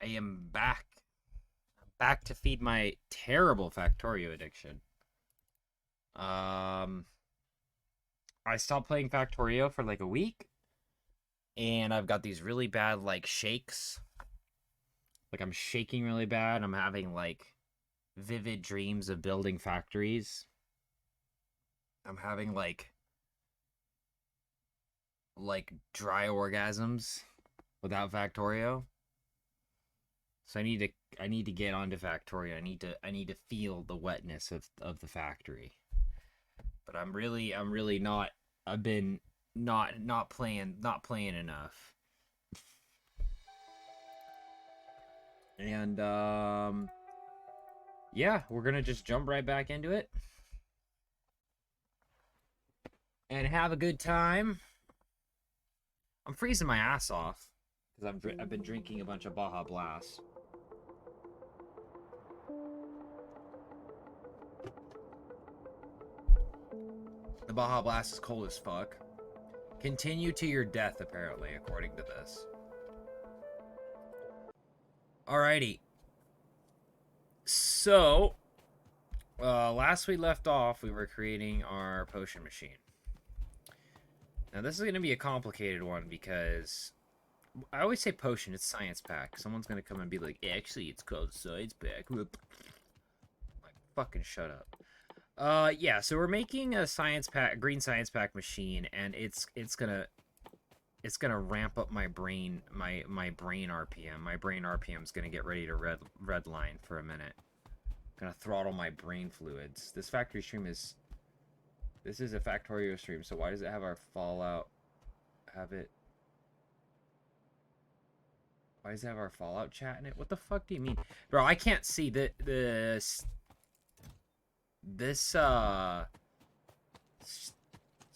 I am back. Back to feed my terrible Factorio addiction. Um, I stopped playing Factorio for like a week, and I've got these really bad like shakes. Like I'm shaking really bad. I'm having like vivid dreams of building factories. I'm having like dry orgasms without Factorio. So I need to get onto Factorio. I need to feel the wetness of the factory. But I'm really not. I've been not playing enough. And yeah, we're gonna just jump right back into it and have a good time. I'm freezing my ass off because I've been drinking a bunch of Baja Blast. The Baja Blast is cold as fuck. Continue to your death, apparently, according to this. Alrighty. So, last we left off, we were creating our potion machine. Now, this is going to be a complicated one because I always say potion, it's science pack. Someone's going to come and be like, actually, it's called science pack. Like, fucking shut up. Yeah, so we're making a science pack, green science pack machine, and it's gonna ramp up my brain, my brain RPM. My brain RPM is gonna get ready to redline for a minute. Gonna throttle my brain fluids. This factory stream is, this is a Factorio stream, so why does it have our Fallout, have it, why does it have our Fallout chat in it? What the fuck do you mean? Bro, I can't see this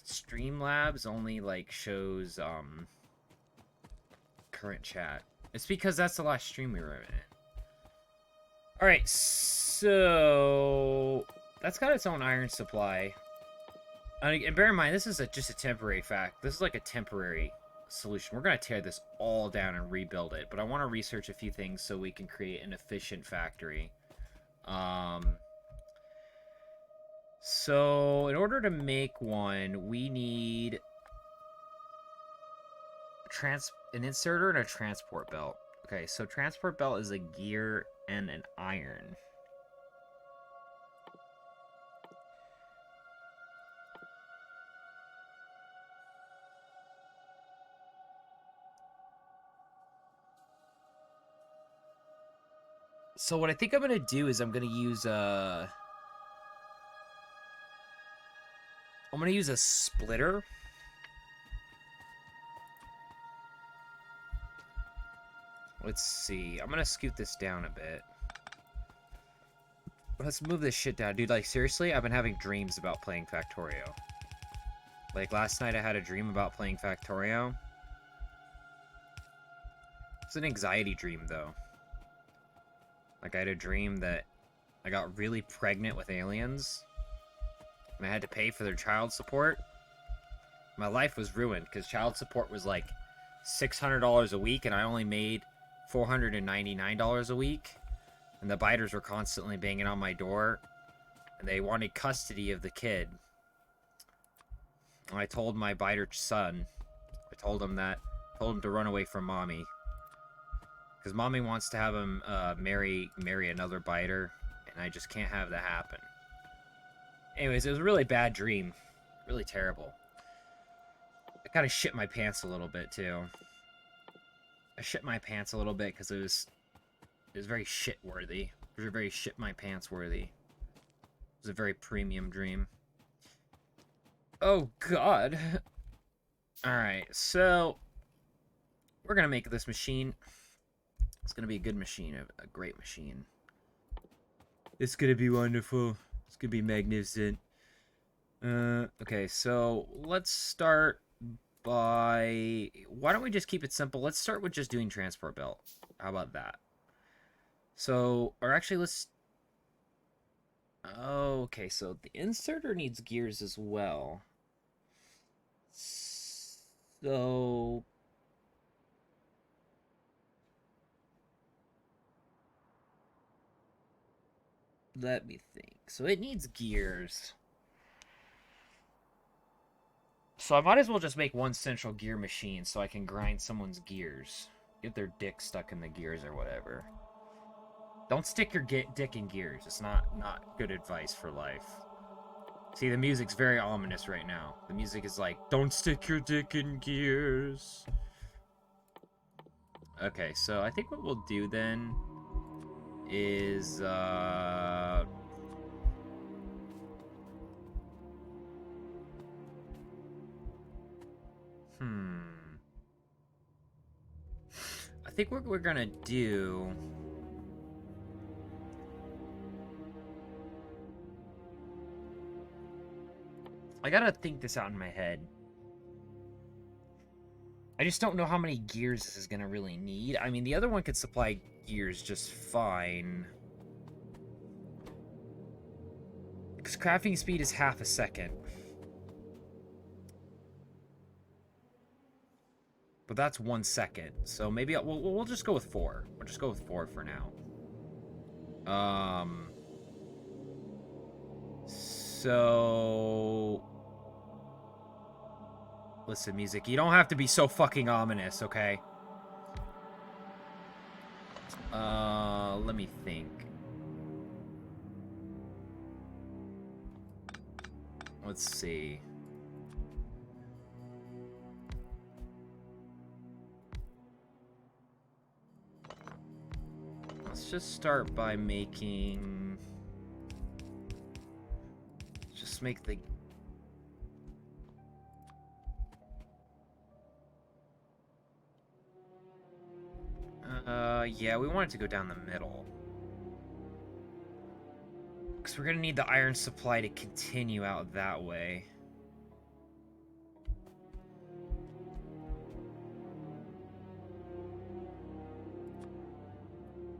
Streamlabs only like shows current chat. It's because that's the last stream we were in. Alright, so that's got its own iron supply. And bear in mind, this is just a temporary fact. This is like a temporary solution. We're going to tear this all down and rebuild it. But I want to research a few things so we can create an efficient factory. So in order to make one, we need an inserter and a transport belt. Okay, so transport belt is a gear and an iron. So what I think I'm gonna do is I'm gonna use a splitter. Let's see. I'm gonna scoot this down a bit. Let's move this shit down. Dude, like, seriously, I've been having dreams about playing Factorio. Like, last night I had a dream about playing Factorio. It's an anxiety dream, though. Like, I had a dream that I got really pregnant with aliens, and I had to pay for their child support. My life was ruined, because child support was, like, $600 a week, and I only made $499 a week. And the biters were constantly banging on my door, and they wanted custody of the kid. And I told my biter son, I told him to run away from mommy, because mommy wants to have him marry another biter, and I just can't have that happen. Anyways, it was a really bad dream, really terrible. I kind of shit my pants a little bit too. I shit my pants a little bit because it was very shit worthy. It was very shit my pants worthy. It was a very premium dream. Oh god. Alright, so we're gonna make this machine. It's gonna be a good machine, a great machine. It's gonna be wonderful. It's gonna be magnificent. Okay, so let's start by, why don't we just keep it simple? Let's start with just doing transport belt. How about that? So, or actually, let's... Okay, so the inserter needs gears as well. So... Let me think. So it needs gears. So I might as well just make one central gear machine so I can grind someone's gears. Get their dick stuck in the gears or whatever. Don't stick your dick in gears. It's not good advice for life. See, the music's very ominous right now. The music is like, don't stick your dick in gears. Okay, so I think what we'll do then is, I think what we're gonna do... I gotta think this out in my head. I just don't know how many gears this is gonna really need. I mean, the other one could supply gears just fine. Because crafting speed is half a second. But that's 1 second. So maybe we'll just go with 4. We'll just go with 4 for now. So... Listen, music, you don't have to be so fucking ominous, okay? Let me think. Let's see. Let's just start by making... Just make the... Yeah, we want it to go down the middle. Because we're gonna need the iron supply to continue out that way.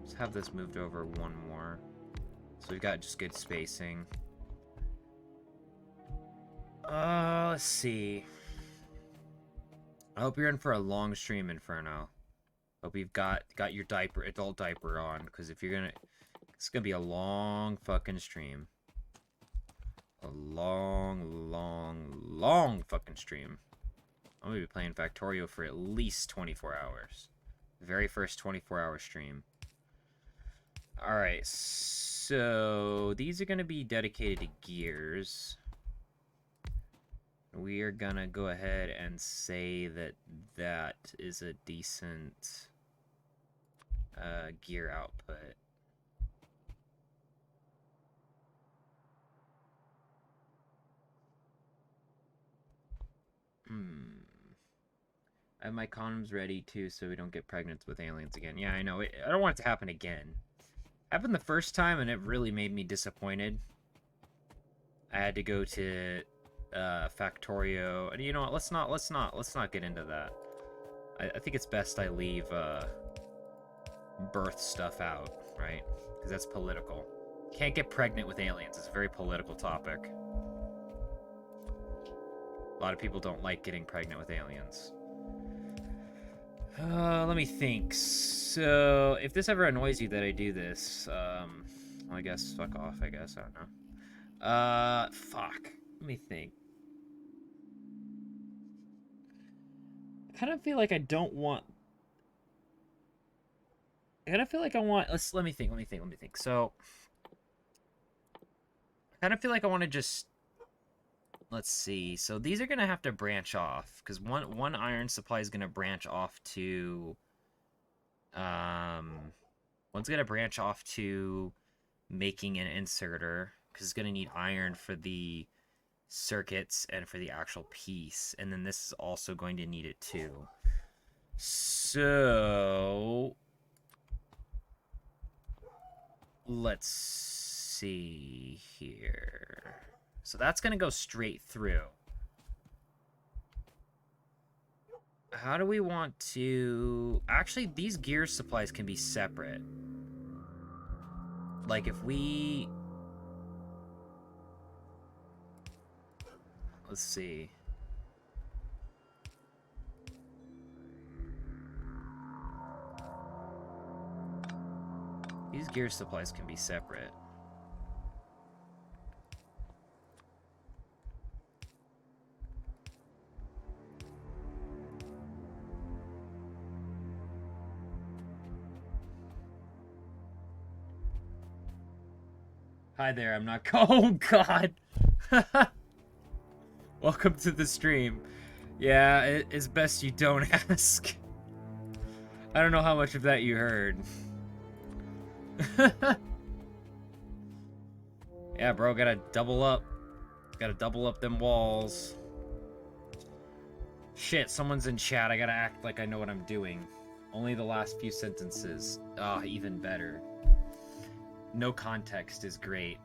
Let's have this moved over 1 more. So we've got just good spacing. Let's see. I hope you're in for a long stream, Inferno. Hope you've got your adult diaper on, because if you're gonna... It's gonna be a long fucking stream. A long fucking stream. I'm gonna be playing Factorio for at least 24 hours. Very first 24-hour stream. Alright, so... These are gonna be dedicated to gears. We are gonna go ahead and say that that is a decent gear output. I have my condoms ready too, so we don't get pregnant with aliens again. Yeah, I know. I don't want it to happen again. Happened the first time, and it really made me disappointed. I had to go to Factorio, and you know what? Let's not get into that. I think it's best I leave birth stuff out, right? Because that's political. Can't get pregnant with aliens. It's a very political topic. A lot of people don't like getting pregnant with aliens. Let me think. So, if this ever annoys you that I do this, well, I guess fuck off, I guess. I don't know. Fuck. Let me think. I kind of feel like I don't want... I kind of feel like I want... Let me think. So, I kind of feel like I want to just... Let's see. So these are going to have to branch off, because one iron supply is going to branch off to... one's going to branch off to making an inserter, because it's going to need iron for the circuits and for the actual piece. And then this is also going to need it too. So... Let's see here. So that's going to go straight through. How do we want to... Actually, these gear supplies can be separate. Like, if we... Let's see. These gear supplies can be separate. Hi there, I'm not... Oh, God! Welcome to the stream. Yeah, it's best you don't ask. I don't know how much of that you heard. Yeah, bro, gotta double up. Gotta double up them walls. Shit, someone's in chat. I gotta act like I know what I'm doing. Only the last few sentences. Ah, even better. No context is great.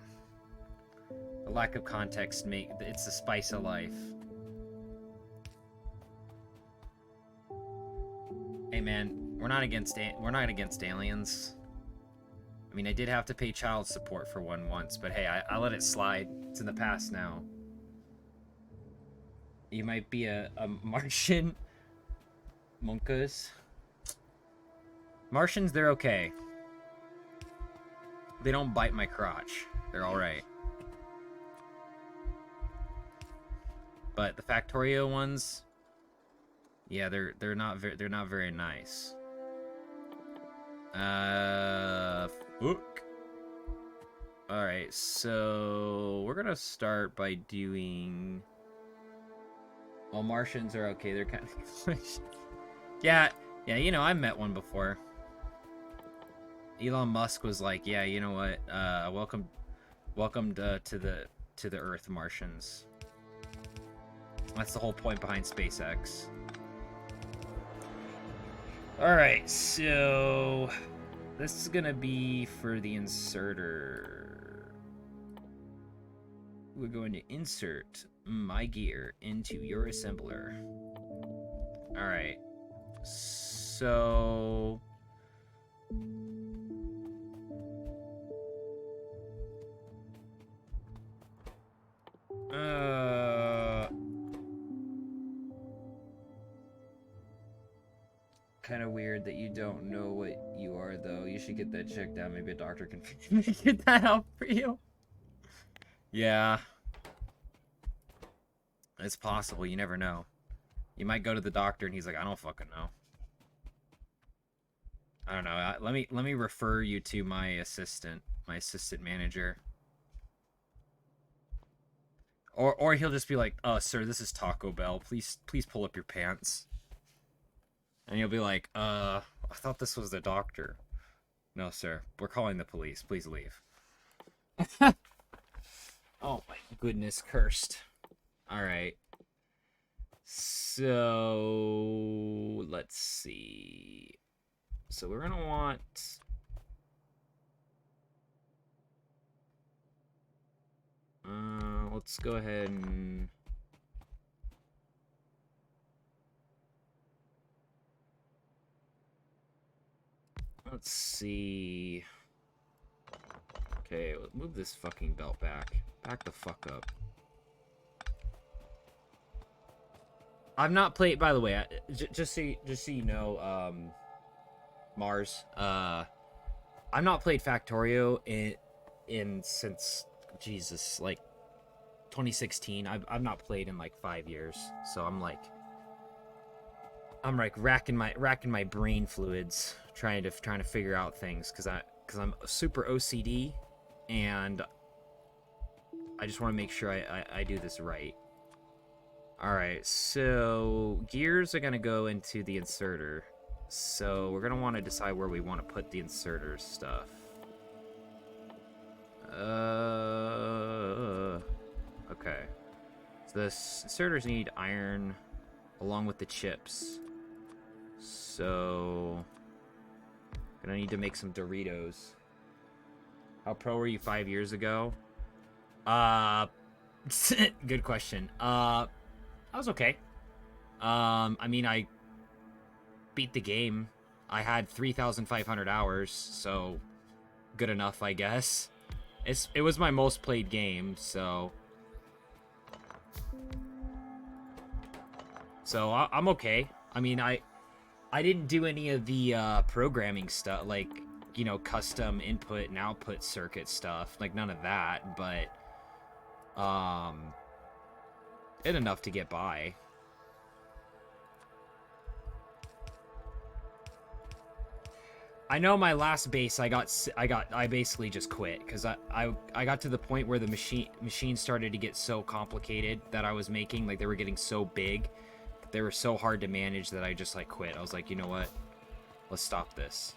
The lack of context it's the spice of life. Hey man, we're not against aliens. I mean, I did have to pay child support for one once, but hey, I let it slide. It's in the past now. You might be a Martian. Monkas. Martians, they're okay. They don't bite my crotch. They're alright. But the Factorio ones, yeah, they're not very nice. Fuck. Alright, so we're gonna start by doing... Well, Martians are okay, they're kind of... yeah, you know, I met one before. Elon Musk was like, yeah, you know what, welcome to the Earth, Martians. That's the whole point behind SpaceX. Alright, so... This is gonna be for the inserter. We're going to insert my gear into your assembler. Alright. So... Kind of weird that you don't know what you are, though. You should get that checked out. Maybe a doctor can get that out for you. Yeah. It's possible. You never know. You might go to the doctor and he's like, I don't fucking know. I don't know. Let me refer you to my assistant manager. Or he'll just be like, sir, this is Taco Bell. Please pull up your pants. And you'll be like, I thought this was the doctor. No, sir. We're calling the police. Please leave. Oh my goodness, cursed. Alright. So... Let's see. So we're gonna want... let's go ahead and... Let's see... Okay, let's move this fucking belt back. Back the fuck up. I've not played, by the way, just so you know, Mars, I've not played Factorio since, Jesus, like, 2016. I've not played in, like, 5 years, so I'm like racking my brain fluids, trying to figure out things, because I'm super OCD, and I just want to make sure I do this right. Alright, so gears are going to go into the inserter. So we're going to want to decide where we want to put the inserter stuff. Okay. So the inserters need iron along with the chips. So gonna need to make some Doritos. How pro were you 5 years ago? Good question. I was okay. I mean, I beat the game. I had 3,500 hours, so good enough, I guess. It was my most played game, so I'm okay. I mean, I didn't do any of the programming stuff, like, you know, custom input and output circuit stuff, like none of that, but it enough to get by. I know my last base I basically just quit because I got to the point where the machine started to get so complicated that I was making, like they were getting so big, they were so hard to manage that I just like quit. I was like, you know what? Let's stop this.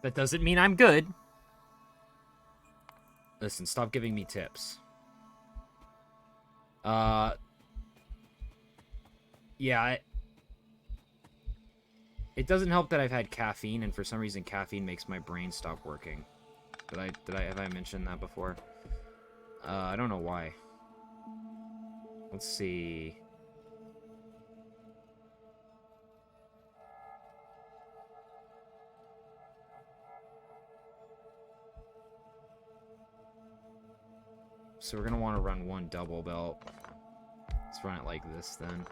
That doesn't mean I'm good. Listen, stop giving me tips. Yeah, it doesn't help that I've had caffeine, and for some reason caffeine makes my brain stop working. Have I mentioned that before? I don't know why. Let's see. So we're gonna want to run one double belt. Let's run it like this then.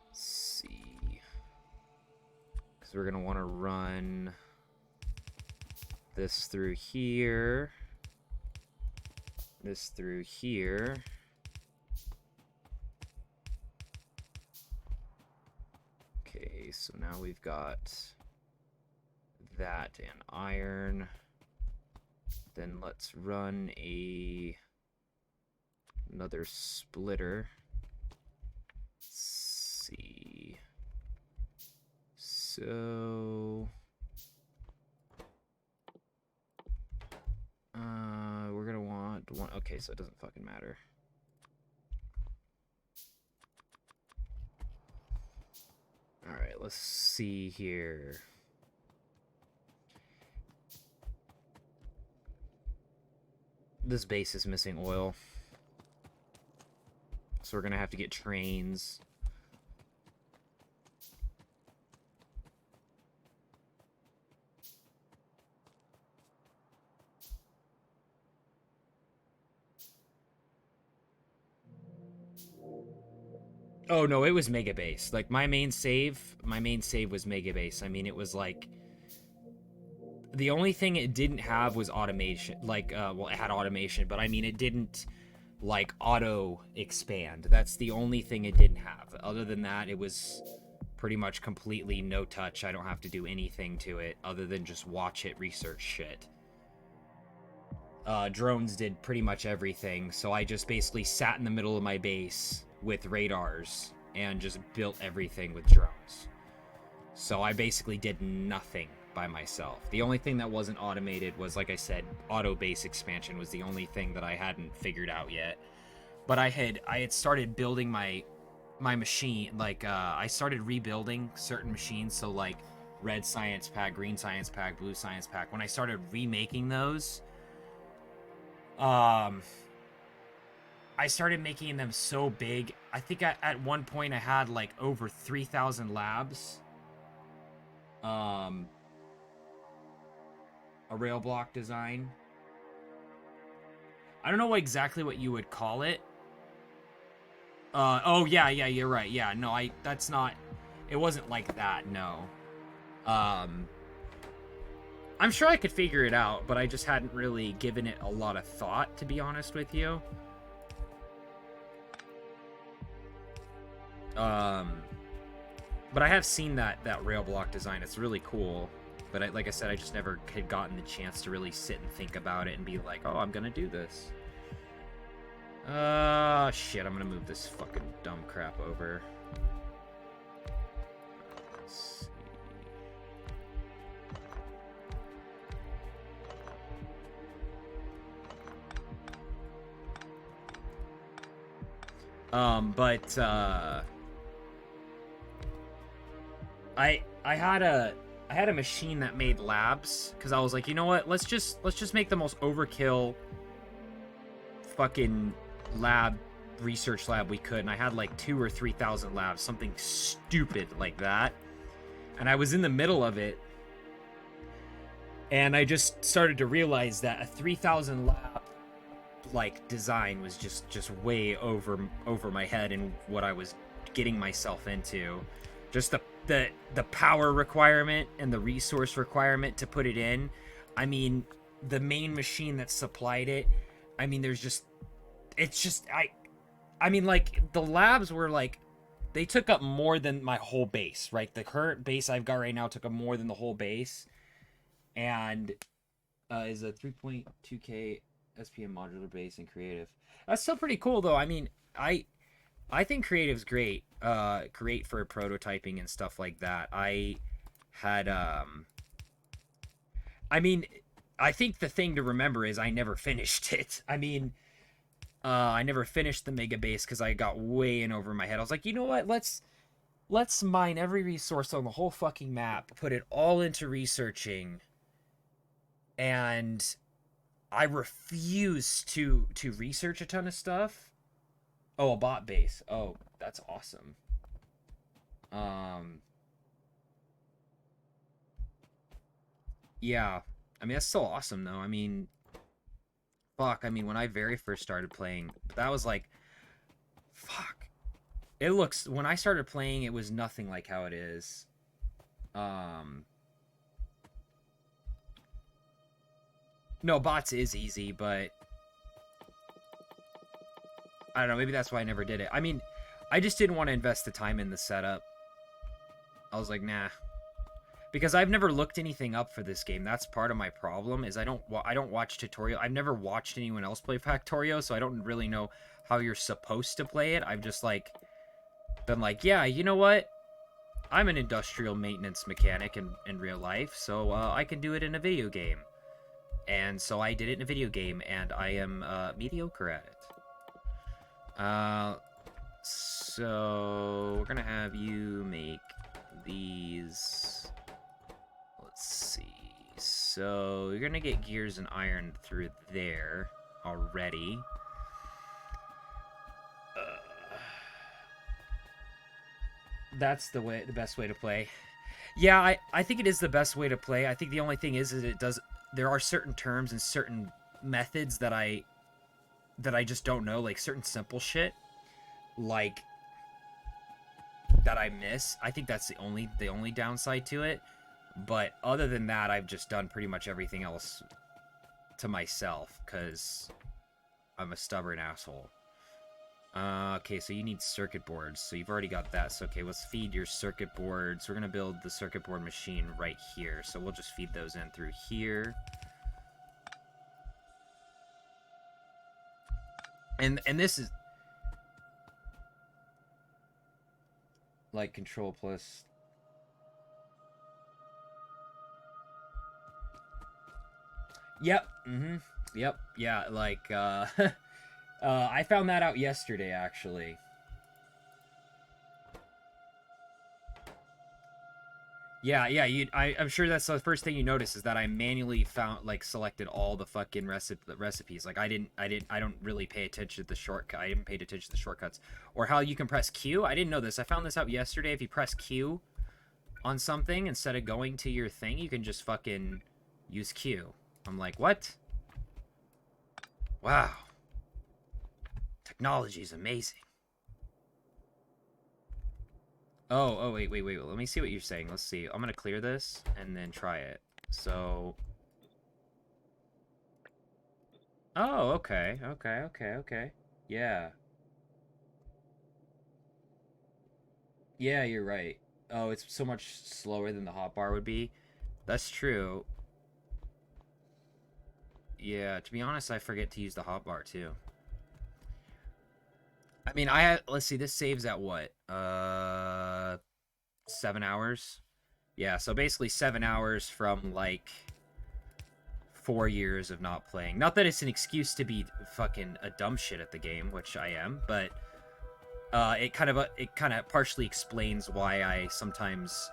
Let's see. Because we're gonna want to run this through here. This through here. Okay, so now we've got that and iron. Then let's run another splitter. Let's see. So we're gonna want one. Okay, so it doesn't fucking matter. All right, let's see here. This base is missing oil, so we're gonna have to get trains. Oh no, it was Mega Base. Like my main save was Mega Base. I mean, it was like the only thing it didn't have was automation. Like, well, it had automation, but I mean, it didn't like auto expand. That's the only thing it didn't have. Other than that, it was pretty much completely no touch. I don't have to do anything to it other than just watch it research shit. Drones did pretty much everything, so I just basically sat in the middle of my base with radars and just built everything with drones. So I basically did nothing by myself. The only thing that wasn't automated was, like I said, auto base expansion was the only thing that I hadn't figured out yet. But I had started building my machine, like I started rebuilding certain machines, so like red science pack, green science pack, blue science pack. When I started remaking those, I started making them so big. I think at one point I had like over 3,000 labs. A rail block design. I don't know exactly what you would call it. Oh yeah, you're right. Yeah, no, that's not, it wasn't like that, no. I'm sure I could figure it out, but I just hadn't really given it a lot of thought, to be honest with you. But I have seen that rail block design. It's really cool. But like I said, I just never had gotten the chance to really sit and think about it and be like, oh, I'm gonna do this. Shit, I'm gonna move this fucking dumb crap over. Let's see. I had a machine that made labs because I was like, you know what? Let's just make the most overkill fucking research lab we could, and I had like 2,000 or 3,000 labs, something stupid like that. And I was in the middle of it, and I just started to realize that a 3,000 lab like design was just way over my head and what I was getting myself into. Just the power requirement and the resource requirement to put it in. I mean, the main machine that supplied it I mean, there's just, it's just, I mean, like, the labs were, like, they took up more than my whole base, right? The current base I've got right now took up more than the whole base. And is a 3.2K SPM modular base and creative. That's still pretty cool, though. I mean, I think creative's great. Great for prototyping and stuff like that. Had, I mean, I think the thing to remember is I never finished it. I mean, I never finished the mega base because I got way in over my head. I was like, you know what? Let's mine every resource on the whole fucking map, put it all into researching, and I refuse to research a ton of stuff. Oh, a bot base. Oh, that's awesome. Yeah. I mean, that's still awesome though. I mean, fuck. I mean, when I very first started playing, that was like, fuck. It looks, when I started playing, it was nothing like how it is. No, bots is easy, but I don't know, maybe that's why I never did it. I mean, I just didn't want to invest the time in the setup. I was like, nah. Because I've never looked anything up for this game. That's part of my problem, is I don't watch tutorial. I've never watched anyone else play Factorio, so I don't really know how you're supposed to play it. I've just, like, been like, yeah, you know what? I'm an industrial maintenance mechanic in real life, so I can do it in a video game. And so I did it in a video game, and I am mediocre at it. So we're gonna have you make these. Let's see. So you're gonna get gears and iron through there already. That's the best way to play. Yeah, I think it is the best way to play. I think the only thing is it does. There are certain terms and certain methods that I just don't know, like certain simple shit, like that I miss. I think that's the only downside to it. But other than that, I've just done pretty much everything else to myself because I'm a stubborn asshole. Okay, so you need circuit boards. So you've already got that. So, okay, let's feed your circuit boards. We're going to build the circuit board machine right here. So we'll just feed those in through here. And this is... like, control plus... Yep, yep, yeah, like, I found that out yesterday, actually. Yeah, I'm sure that's the first thing you notice is that I manually selected all the fucking recipes. Like, I don't really pay attention to the shortcut. I didn't pay attention to the shortcuts. Or how you can press Q. I didn't know this. I found this out yesterday. If you press Q on something, instead of going to your thing, you can just fucking use Q. I'm like, what? Wow. Technology is amazing. Oh, wait. Let me see what you're saying. Let's see. I'm gonna clear this and then try it. So... oh, okay. Yeah. Yeah, you're right. Oh, it's so much slower than the hotbar would be. That's true. Yeah, to be honest, I forget to use the hotbar too. I mean, let's see, this saves at what? 7 hours? Yeah, so basically 7 hours from, like, 4 years of not playing. Not that it's an excuse to be fucking a dumb shit at the game, which I am, but it kind of partially explains why I sometimes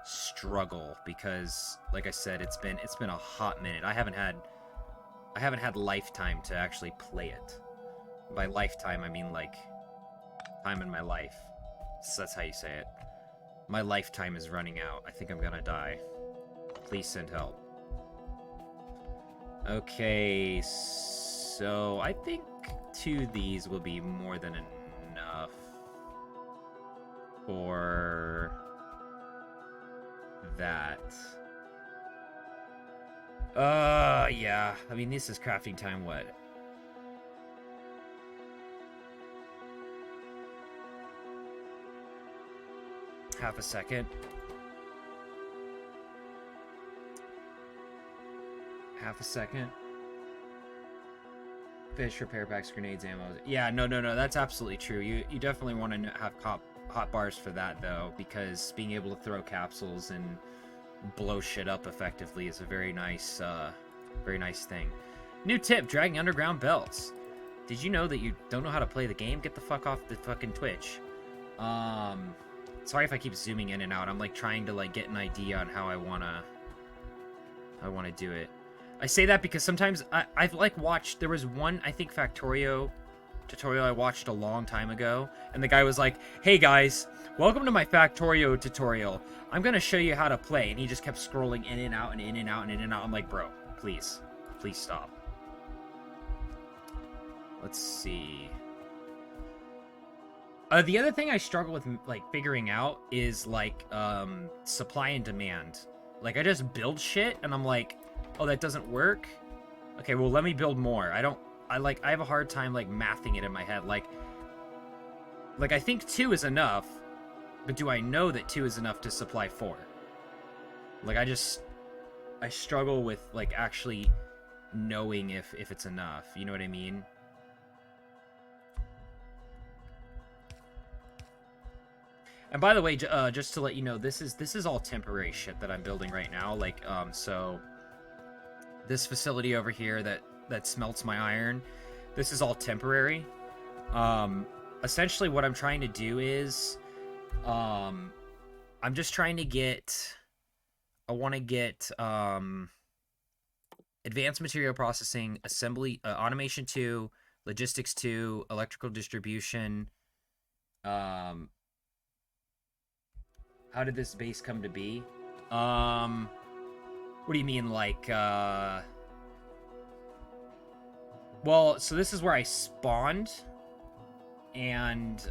struggle, because, like I said, it's been a hot minute. I haven't had lifetime to actually play it. By lifetime, I mean, like, time in my life. So that's how you say it. My lifetime is running out. I think I'm gonna die. Please send help. Okay, so I think 2 of these will be more than enough for that. Yeah. I mean, this is crafting time, what? half a second. Half a second. Fish, repair packs, grenades, ammo. Yeah, no. That's absolutely true. You definitely want to have hot bars for that, though, because being able to throw capsules and blow shit up effectively is a very nice thing. New tip, dragging underground belts. Did you know that you don't know how to play the game? Get the fuck off the fucking Twitch. Sorry if I keep zooming in and out. I'm like trying to like get an idea on how I wanna do it. I say that because sometimes I've like watched, there was one, I think Factorio tutorial I watched a long time ago, and the guy was like, hey guys, welcome to my Factorio tutorial. I'm gonna show you how to play, and he just kept scrolling in and out and in and out and in and out. I'm like, bro, please stop. Let's see. The other thing I struggle with like figuring out is like supply and demand. Like I just build shit and I'm like, oh, that doesn't work. Okay, well let me build more. I have a hard time like mathing it in my head. Like I think 2 is enough, but do I know that 2 is enough to supply 4? Like I struggle with like actually knowing if it's enough. You know what I mean? And by the way, just to let you know, this is all temporary shit that I'm building right now. Like, so this facility over here that smelts my iron, this is all temporary. Essentially, what I'm trying to do is, I'm just trying to get. I want to get advanced material processing, assembly, automation 2, logistics 2, electrical distribution. How did this base come to be? What do you mean, like, well, so this is where I spawned, and,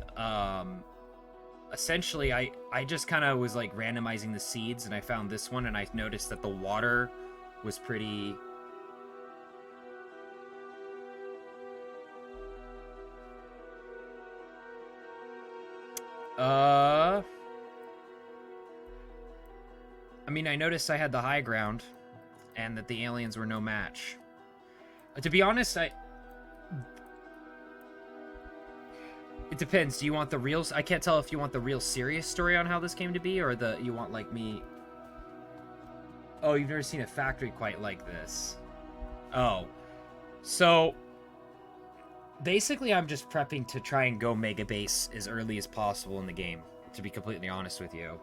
essentially, I just kind of was, like, randomizing the seeds, and I found this one, and I noticed that the water was pretty... I mean, I noticed I had the high ground, and that the aliens were no match. To be honest, it depends. Do you want the real... I can't tell if you want the real serious story on how this came to be, or you want, like, me... Oh, you've never seen a factory quite like this. Oh. So, basically, I'm just prepping to try and go Mega Base as early as possible in the game, to be completely honest with you.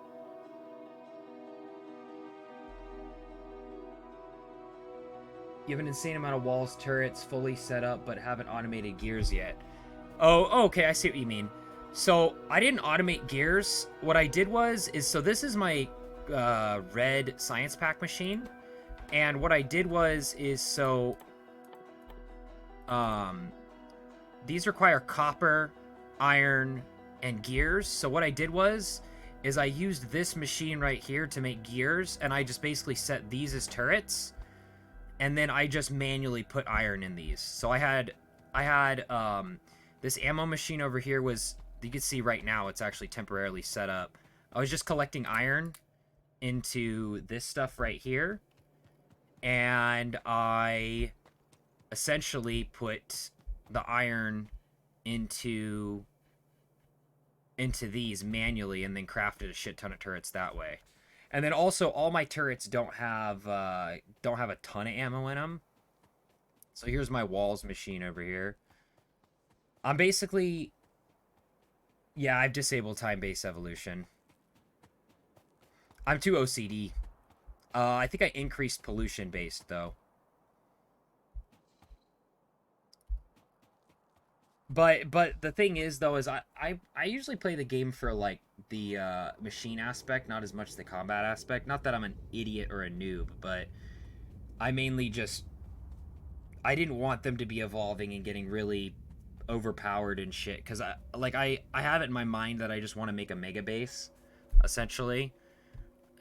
You have an insane amount of walls, turrets, fully set up, but haven't automated gears yet. Oh, okay, I see what you mean. So, I didn't automate gears. What I did so this is my red science pack machine. And what I did these require copper, iron, and gears. So what I did is I used this machine right here to make gears, and I just basically set these as turrets. And then I just manually put iron in these. So I had this ammo machine over here you can see right now it's actually temporarily set up. I was just collecting iron into this stuff right here. And I essentially put the iron into these manually and then crafted a shit ton of turrets that way. And then also, all my turrets don't have a ton of ammo in them. So here's my walls machine over here. I'm basically... Yeah, I've disabled time-based evolution. I'm too OCD. I think I increased pollution-based, though. But the thing is, though, is I usually play the game for, like, the machine aspect, not as much the combat aspect. Not that I'm an idiot or a noob, but I mainly just... I didn't want them to be evolving and getting really overpowered and shit, because I have it in my mind that I just want to make a mega base, essentially,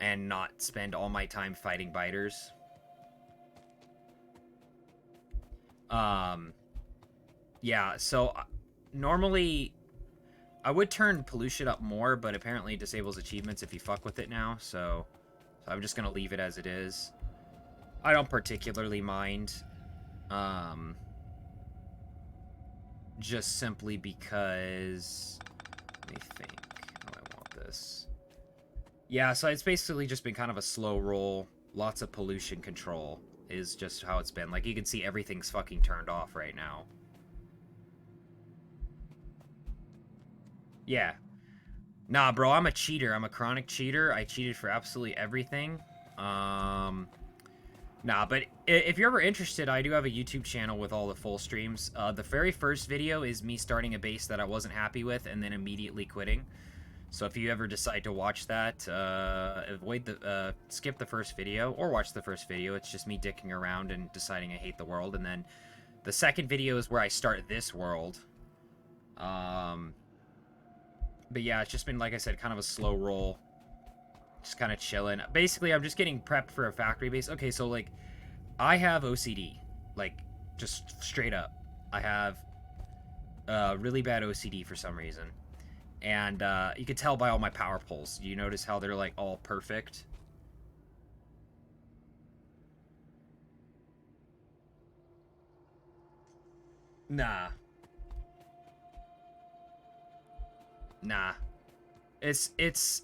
and not spend all my time fighting biters. Yeah, so normally I would turn pollution up more, but apparently it disables achievements if you fuck with it now, so I'm just gonna leave it as it is. I don't particularly mind. Just simply because... Let me think. How do I want this? Yeah, so it's basically just been kind of a slow roll. Lots of pollution control is just how it's been. Like, you can see everything's fucking turned off right now. Yeah. Nah, bro, I'm a cheater. I'm a chronic cheater. I cheated for absolutely everything. Nah, but if you're ever interested, I do have a YouTube channel with all the full streams. The very first video is me starting a base that I wasn't happy with and then immediately quitting. So if you ever decide to watch that, skip the first video or watch the first video. It's just me dicking around and deciding I hate the world. And then the second video is where I start this world. But yeah, it's just been, like I said, kind of a slow roll. Just kind of chilling. Basically, I'm just getting prepped for a factory base. Okay, so, like, I have OCD. Like, just straight up. I have really bad OCD for some reason. And you can tell by all my power poles. You notice how they're, like, all perfect? Nah. Nah. It's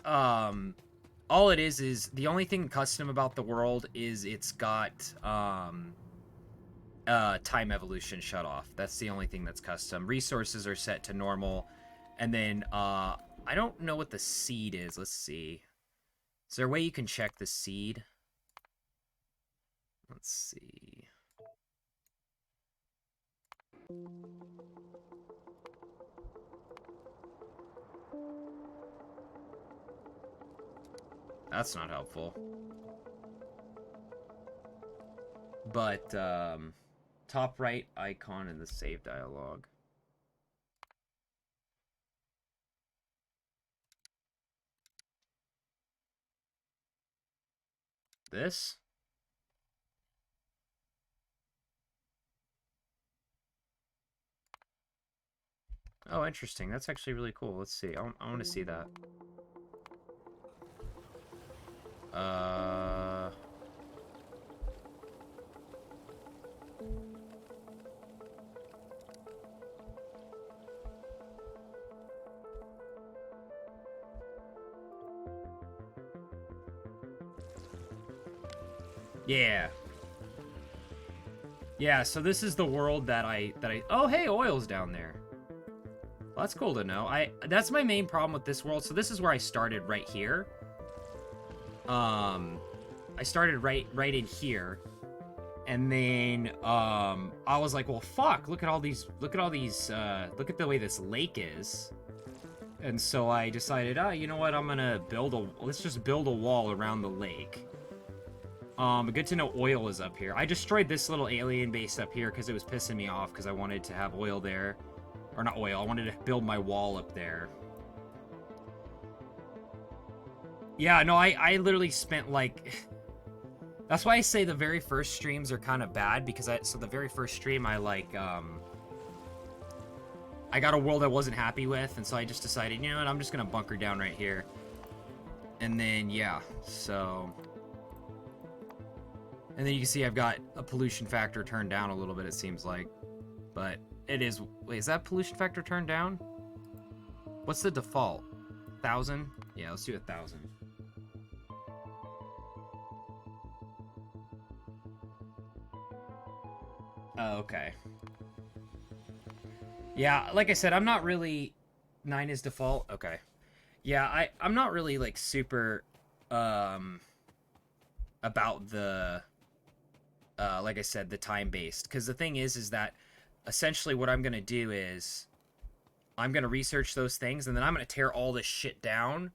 all it is the only thing custom about the world is it's got time evolution shut off. That's the only thing that's custom. Resources are set to normal. And then I don't know what the seed is. Let's see. Is there a way you can check the seed? Let's see. That's not helpful. But, top right icon in the save dialog. This? Oh, interesting. That's actually really cool. Let's see. I want to see that. Yeah. Yeah, so this is the world that I oh, hey, oil's down there. Well, that's cool to know. That's my main problem with this world. So this is where I started right here. I started right in here. And then I was like, well, fuck, look at the way this lake is. And so I decided, you know what, let's just build a wall around the lake. Good to know oil is up here. I destroyed this little alien base up here because it was pissing me off because I wanted to have oil there. Or not oil, I wanted to build my wall up there. Yeah, no, I literally spent, like... That's why I say the very first streams are kind of bad, because so the very first stream, I got a world I wasn't happy with, and so I just decided, you know what, I'm just gonna bunker down right here. And then, yeah, so... And then you can see I've got a pollution factor turned down a little bit, it seems like. But it is... Wait, is that pollution factor turned down? What's the default? 1,000? Yeah, let's do 1,000. Oh, okay. Yeah, like I said, I'm not really... 9 is default? Okay. Yeah, I'm not really, like, super... about the... like I said, the time-based. Because the thing is that essentially what I'm going to do is I'm going to research those things, and then I'm going to tear all this shit down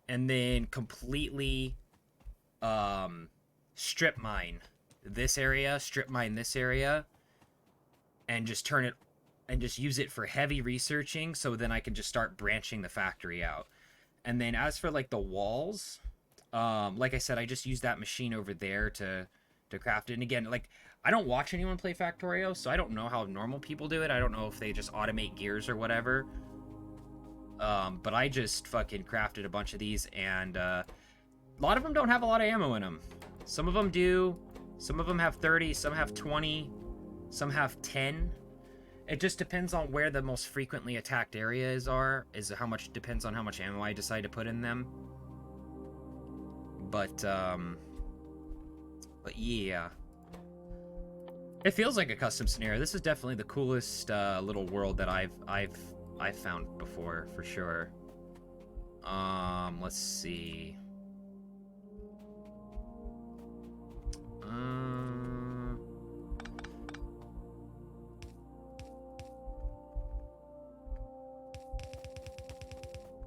and then completely strip mine this area, and just turn it and just use it for heavy researching, so then I can just start branching the factory out. And then as for, like, the walls, like I said, I just use that machine over there to craft it. And again, like, I don't watch anyone play Factorio, so I don't know how normal people do it. I don't know if they just automate gears or whatever. But I just fucking crafted a bunch of these, and a lot of them don't have a lot of ammo in them. Some of them do. Some of them have 30, some have 20, some have 10. It just depends on where the most frequently attacked areas are, depends on how much ammo I decide to put in them. But yeah. It feels like a custom scenario. This is definitely the coolest little world that I've found before, for sure. Let's see.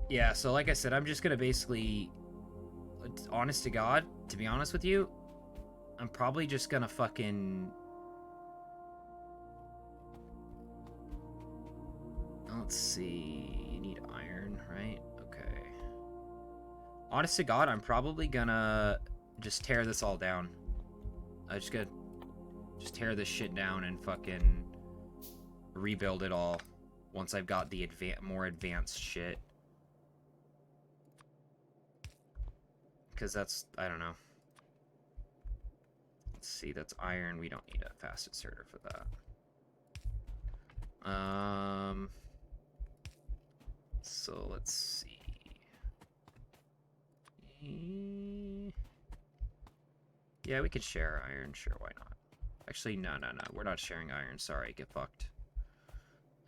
Yeah, so like I said, I'm just gonna basically, honest to God, to be honest with you, I'm probably just gonna fucking... Let's see, you need iron, right? Okay. Honest to God, I'm probably gonna just tear this all down. I just gotta just tear this shit down and fucking rebuild it all once I've got the more advanced shit. Because that's, I don't know. Let's see, that's iron. We don't need a fast inserter for that. So let's see. Yeah, we could share iron. Sure, why not? Actually, no. We're not sharing iron. Sorry, get fucked.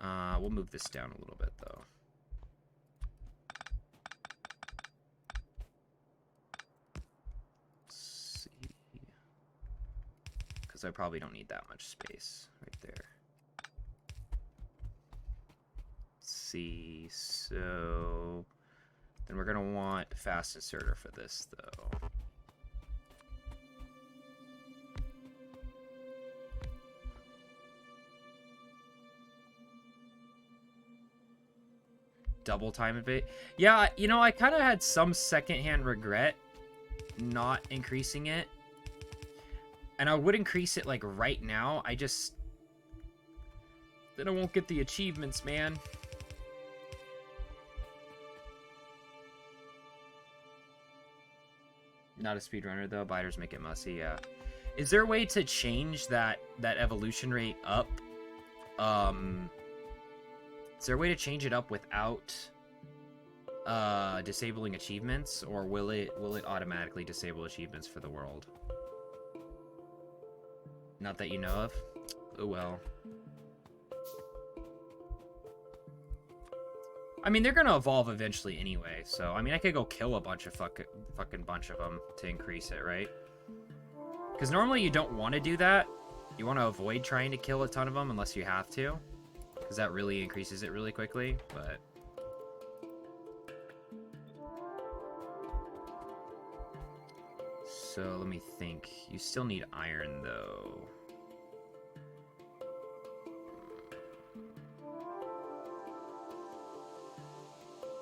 We'll move this down a little bit, though. Let's see. Because I probably don't need that much space right there. Let's see. So... Then we're going to want fast inserter for this, though. Double time evade. Yeah, you know, I kind of had some secondhand regret not increasing it. And I would increase it, like, right now. I just... Then I won't get the achievements, man. Not a speedrunner, though. Biters make it messy, yeah. Is there a way to change that evolution rate up? Is there a way to change it up without disabling achievements, or will it automatically disable achievements for the world? Not that you know of? Oh well. I mean, they're gonna evolve eventually anyway, so I mean, I could go kill a bunch of fucking bunch of them to increase it, right? Because normally you don't want to do that. You want to avoid trying to kill a ton of them unless you have to, because that really increases it really quickly, but... So, let me think. You still need iron, though.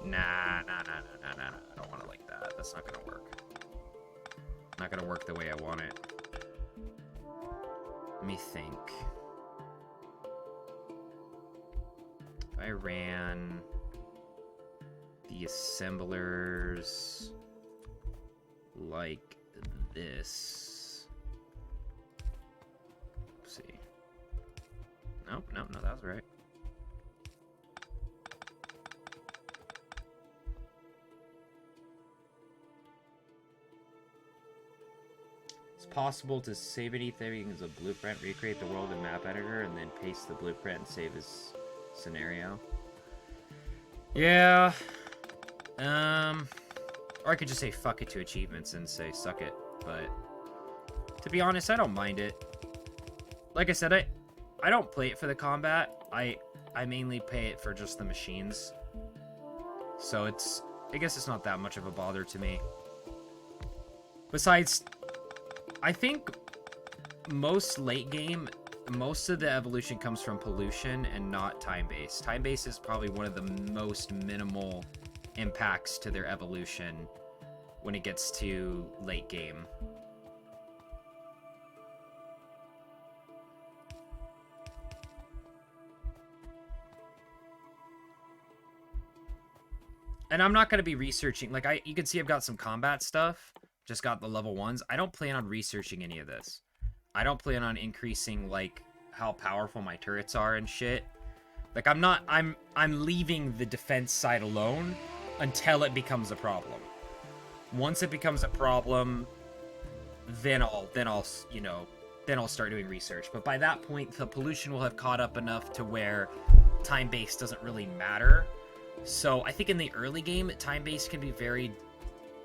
Nah. I don't want it like that. That's not gonna work. Not gonna work the way I want it. Let me think. If I ran the assemblers like this. Let's see. Nope, no, that was right. It's possible to save anything as a blueprint, recreate the world in map editor, and then paste the blueprint and save as scenario. Yeah. Or I could just say fuck it to achievements and say suck it. But to be honest, I don't mind it. Like I said, I don't play it for the combat. I mainly play it for just the machines. So I guess it's not that much of a bother to me. Besides, I think most late game, most of the evolution comes from pollution and not time-based. Time-based is probably one of the most minimal impacts to their evolution when it gets to late game. And I'm not going to be researching. Like, you can see I've got some combat stuff. Just got the level 1s. I don't plan on researching any of this. I don't plan on increasing, like, how powerful my turrets are and shit. Like, I'm leaving the defense side alone until it becomes a problem. Once it becomes a problem, then I'll start doing research. But by that point, the pollution will have caught up enough to where time-based doesn't really matter. So I think in the early game, time-based can be very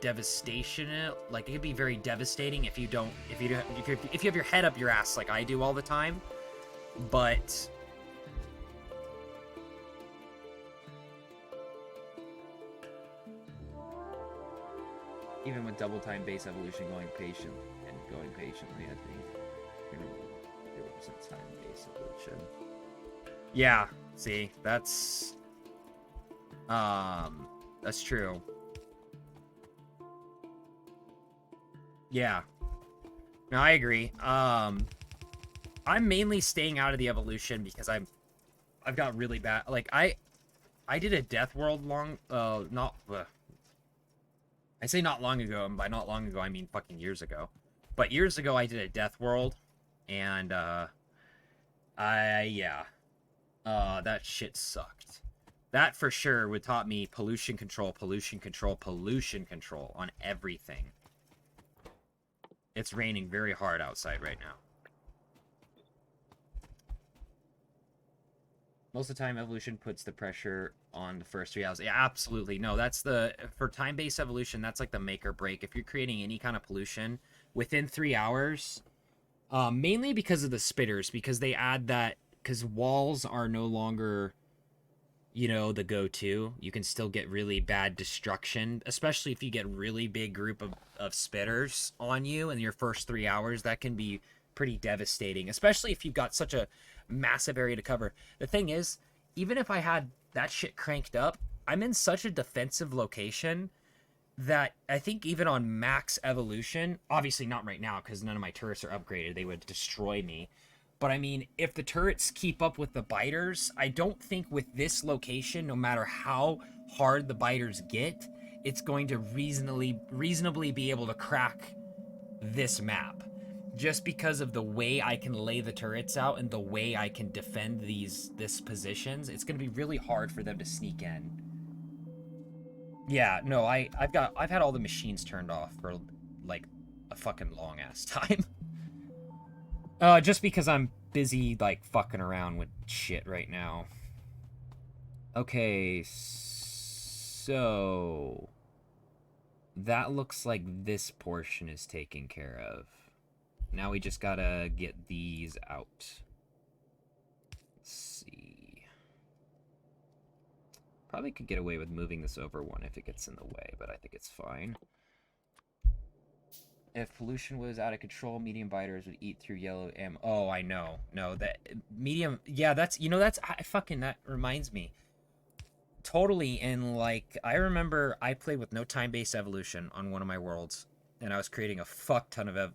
devastation. Like, it can be very devastating if you have your head up your ass like I do all the time. But even with double time-based evolution going patiently, I think 0% time-based evolution. Yeah, see, that's true. Yeah. No, I agree. I'm mainly staying out of the evolution because I've got really bad, like, I did a death world I say not long ago, and by not long ago I mean fucking years ago. But years ago I did a death world, and that shit sucked. That for sure would taught me pollution control on everything. It's raining very hard outside right now. Most of the time, evolution puts the pressure on the first 3 hours. Yeah, absolutely. No, that's for time-based evolution, that's like the make or break. If you're creating any kind of pollution within 3 hours, mainly because of the spitters, because they add that, because walls are no longer, the go-to. You can still get really bad destruction, especially if you get really big group of spitters on you in your first 3 hours. That can be pretty devastating, especially if you've got such a massive area to cover. The thing is, even if I had that shit cranked up, I'm in such a defensive location that I think even on max evolution, obviously not right now because none of my turrets are upgraded, they would destroy me. But I mean, if the turrets keep up with the biters, I don't think with this location, no matter how hard the biters get, it's going to reasonably be able to crack this map. Just because of the way I can lay the turrets out and the way I can defend this positions, it's gonna be really hard for them to sneak in. Yeah, no, I've had all the machines turned off for like a fucking long ass time. Just because I'm busy like fucking around with shit right now. Okay, so that looks like this portion is taken care of. Now we just gotta get these out. Let's see. Probably could get away with moving this over one if it gets in the way, but I think it's fine. If pollution was out of control, medium biters would eat through yellow ammo. Oh, I know. No, that medium. Yeah, that reminds me. Totally, in like, I remember I played with no time-based evolution on one of my worlds, and I was creating a fuck ton of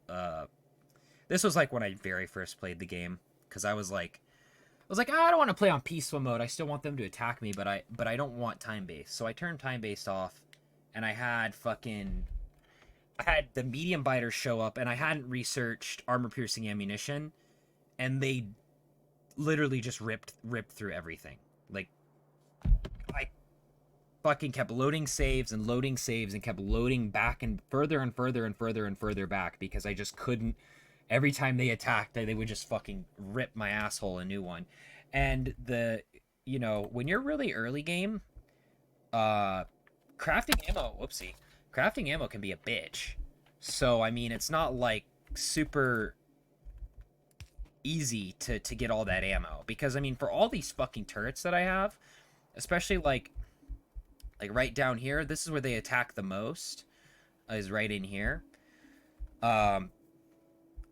this was like when I very first played the game, because I was like, oh, I don't want to play on peaceful mode. I still want them to attack me, but I don't want time-based. So I turned time-based off, and I had the medium biters show up, and I hadn't researched armor-piercing ammunition, and they literally just ripped through everything. Like, I fucking kept loading saves and kept loading back and further and further and further and further back because I just couldn't. Every time they attacked, they would just fucking rip my asshole a new one. And when you're really early game, crafting ammo can be a bitch. So, I mean, it's not like super easy to get all that ammo. Because, I mean, for all these fucking turrets that I have, especially like right down here, this is where they attack the most, is right in here.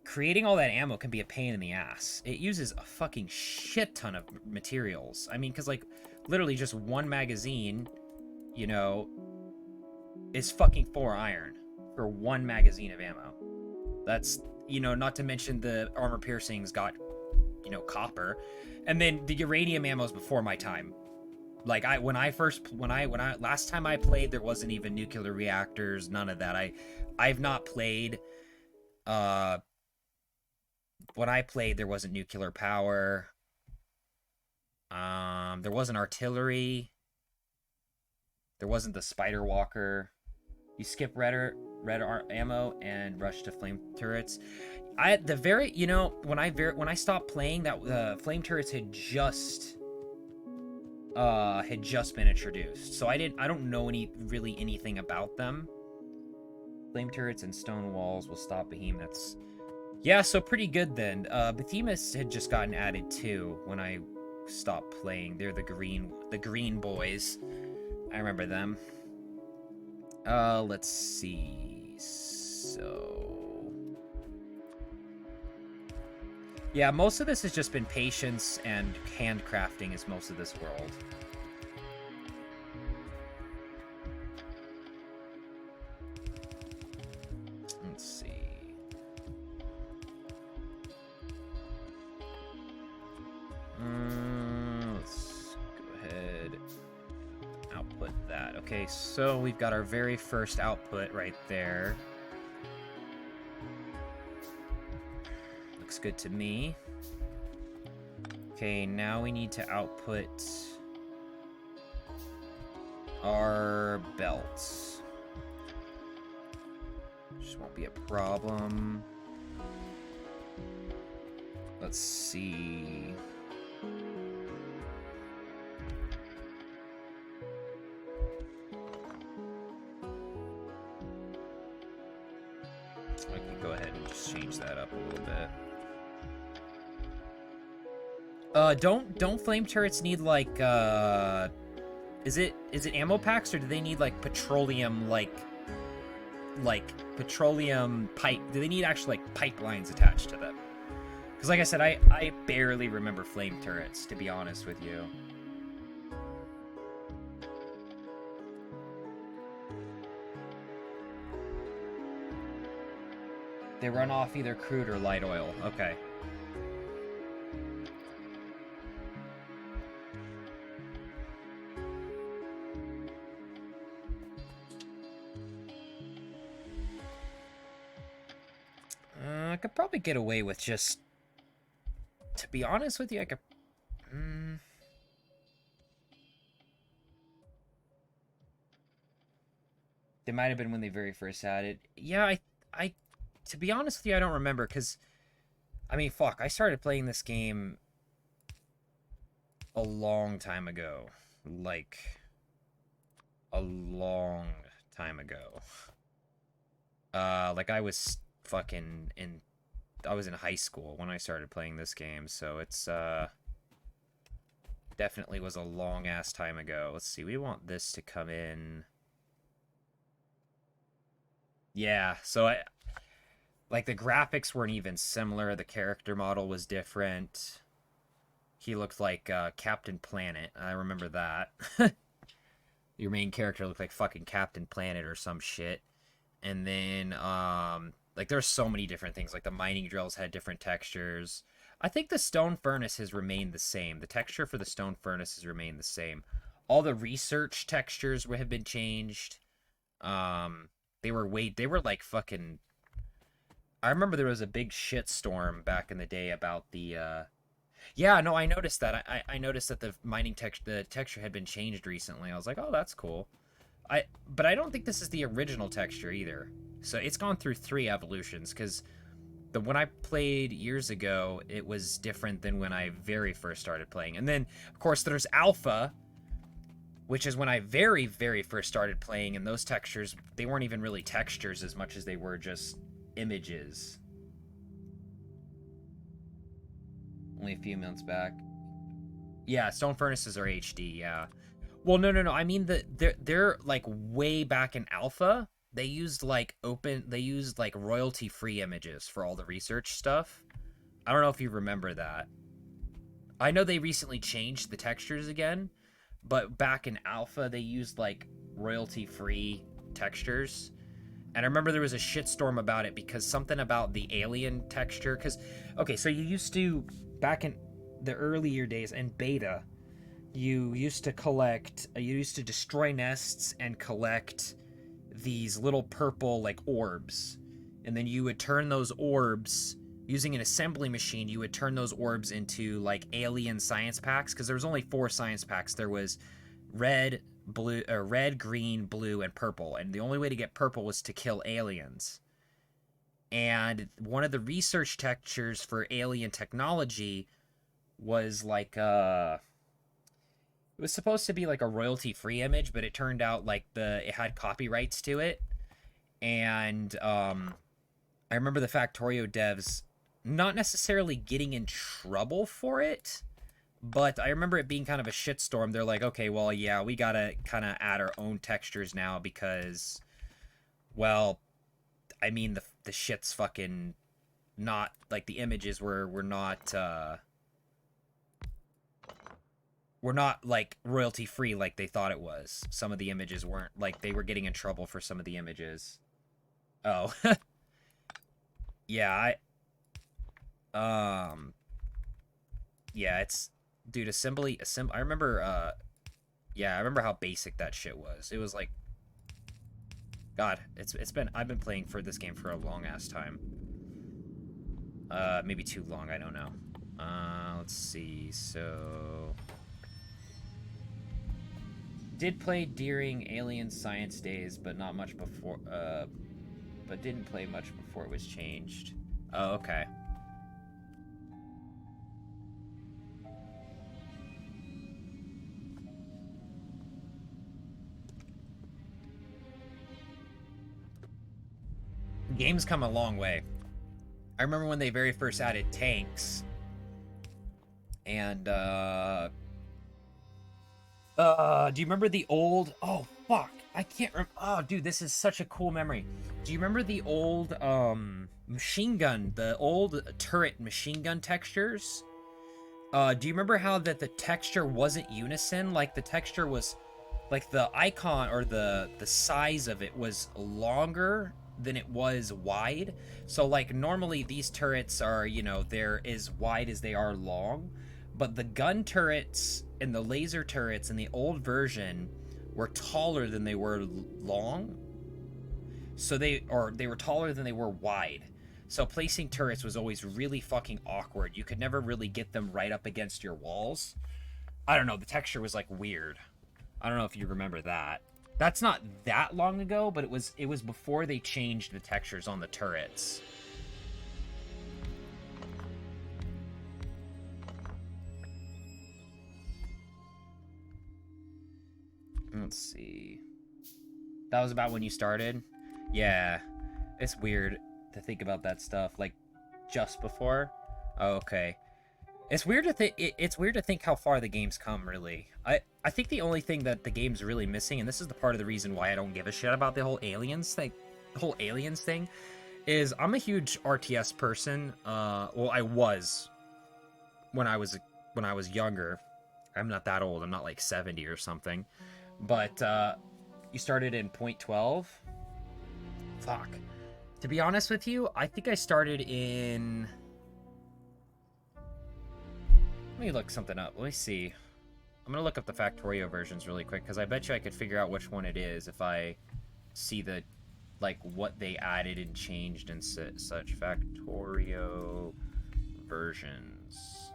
Creating all that ammo can be a pain in the ass. It uses a fucking shit ton of materials. I mean, because, like, literally just one magazine, is fucking 4 iron for one magazine of ammo. That's, not to mention the armor piercings got, copper. And then the uranium ammo is before my time. Like when I last time I played, there wasn't even nuclear reactors, none of that. I've not played. Uh, when I played, there wasn't nuclear power. There wasn't artillery. There wasn't the spider walker. You skip red ammo and rush to flame turrets. When I stopped playing, that the flame turrets had just been introduced, so I don't know anything about them. Flame turrets and stone walls will stop behemoths. Yeah, so pretty good then. Behemoths had just gotten added too when I stopped playing. They're the green boys. I remember them. Let's see. So yeah, most of this has just been patience and handcrafting is most of this world. Let's see. Let's go ahead. Output that. Okay, so we've got our very first output right there. Looks good to me. Okay, now we need to output our belts. Just won't be a problem. Let's see. I can go ahead and just change that up a little bit. Don't flame turrets need like is it ammo packs, or do they need like petroleum petroleum pipe? Do they need actually like pipelines attached to them? Because like I said, I barely remember flame turrets, to be honest with you. They run off either crude or light oil. Okay. I could probably get away with just... To be honest with you, I could... They might have been when they very first had it. Yeah, I to be honest with you, I don't remember, because... I mean, fuck, I started playing this game a long time ago. Like, a long time ago. Like, I was fucking in... I was in high school when I started playing this game, so it's, definitely was a long-ass time ago. Let's see, we want this to come in... Yeah, so like, the graphics weren't even similar, the character model was different. He looked like, Captain Planet, I remember that. Your main character looked like fucking Captain Planet or some shit. And then, like, there's so many different things. Like, the mining drills had different textures. I think the stone furnace has remained the same. The texture for the stone furnace has remained the same. All the research textures have been changed. They were like fucking... I remember there was a big shitstorm back in the day about the, Yeah, no, I noticed that. I noticed that the the texture had been changed recently. I was like, oh, that's cool. But I don't think this is the original texture either. So it's gone through 3 evolutions, because the one I played years ago, it was different than when I very first started playing. And then, of course, there's Alpha, which is when I very, very first started playing, and those textures, they weren't even really textures as much as they were just images. Only a few months back. Yeah, stone furnaces are HD, yeah. Well, no. I mean, they're like way back in alpha. They used like royalty-free images for all the research stuff. I don't know if you remember that. I know they recently changed the textures again, but back in alpha they used like royalty-free textures. And I remember there was a shitstorm about it because something about the alien texture. Because, okay, so you used to, back in the earlier days in beta, you used to collect, you used to destroy nests and collect these little purple like orbs, and then you would turn those orbs using an assembly machine. You would turn those orbs into like alien science packs, because there was only 4 science packs. There was red, blue, red, green, blue, and purple, and the only way to get purple was to kill aliens. And one of the research textures for alien technology was like it was supposed to be like a royalty free image, but it turned out like it had copyrights to it. And I remember the Factorio devs not necessarily getting in trouble for it, but I remember it being kind of a shitstorm. They're like, okay, well, yeah, we gotta kind of add our own textures now because, well, I mean, the shit's fucking not like the images were not like royalty free like they thought it was. Some of the images weren't, like they were getting in trouble for some of the images. Oh. Yeah, yeah, it's dude, I remember yeah, I remember how basic that shit was. It was like God, it's been I've been playing for this game for a long ass time. Maybe too long, I don't know. Let's see. So did play during Alien Science Days, but not much before but didn't play much before it was changed. Oh, okay. Game's come a long way. I remember when they very first added tanks, and do you remember the old? Oh fuck, I can't. Oh, dude, this is such a cool memory. Do you remember the old machine gun, the old turret machine gun textures? Do you remember how that the texture wasn't unison? Like the texture was, like the icon or the size of it was longer than it was wide. So like normally these turrets are, you know, they're as wide as they are long, but the gun turrets and the laser turrets in the old version were taller than they were long. So they were taller than they were wide. So placing turrets was always really fucking awkward. You could never really get them right up against your walls. I don't know, the texture was like weird. I don't know if you remember that. That's not that long ago, but it was before they changed the textures on the turrets. Let's see. That was about when you started? Yeah. It's weird to think about that stuff, like, just before. Oh, okay. It's weird to think. It's weird to think how far the game's come. Really, I think the only thing that the game's really missing, and this is the part of the reason why I don't give a shit about the whole aliens thing, is I'm a huge RTS person. Well, I was when I was younger. I'm not that old. I'm not like 70 or something. But you started in .12. Fuck. To be honest with you, I think I started in. Let me look something up. Let me see. I'm gonna look up the Factorio versions really quick, because I bet you I could figure out which one it is if I see the, like, what they added and changed and such. Factorio versions.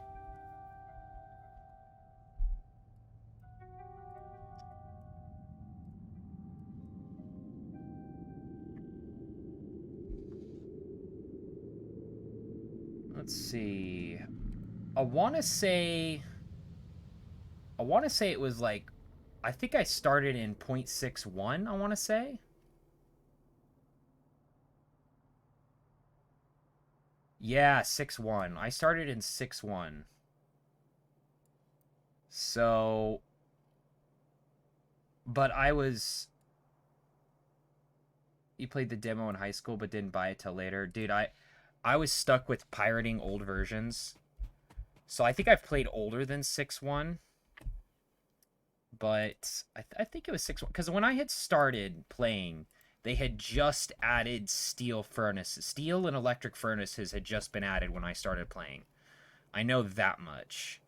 Let's see. I want to say it was like, I think I started in .61, I want to say. Yeah, 6.1. I started in 6.1. So, but you played the demo in high school but didn't buy it till later. Dude, I was stuck with pirating old versions. So I think I've played older than 6.1. But I think it was 6.1. Because when I had started playing, they had just added steel furnaces. Steel and electric furnaces had just been added when I started playing. I know that much.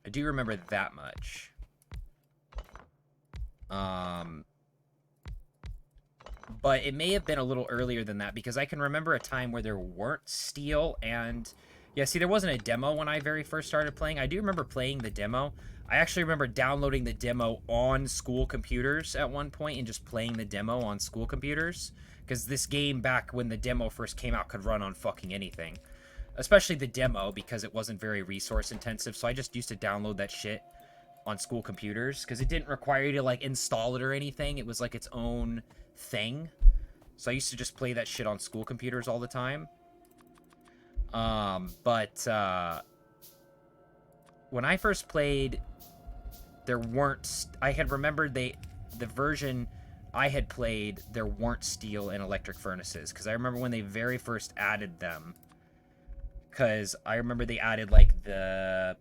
I do remember that much. But it may have been a little earlier than that, because I can remember a time where there weren't steel and... Yeah, see, there wasn't a demo when I very first started playing. I do remember playing the demo. I actually remember downloading the demo on school computers at one point and just playing the demo on school computers. Because this game, back when the demo first came out, could run on fucking anything. Especially the demo, because it wasn't very resource intensive. So I just used to download that shit on school computers, because it didn't require you to, like, install it or anything. It was, like, its own thing. So I used to just play that shit on school computers all the time. When I first played, there weren't... I had remembered the version I had played, there weren't steel and electric furnaces. Because I remember when they very first added them. Because I remember they added, like, the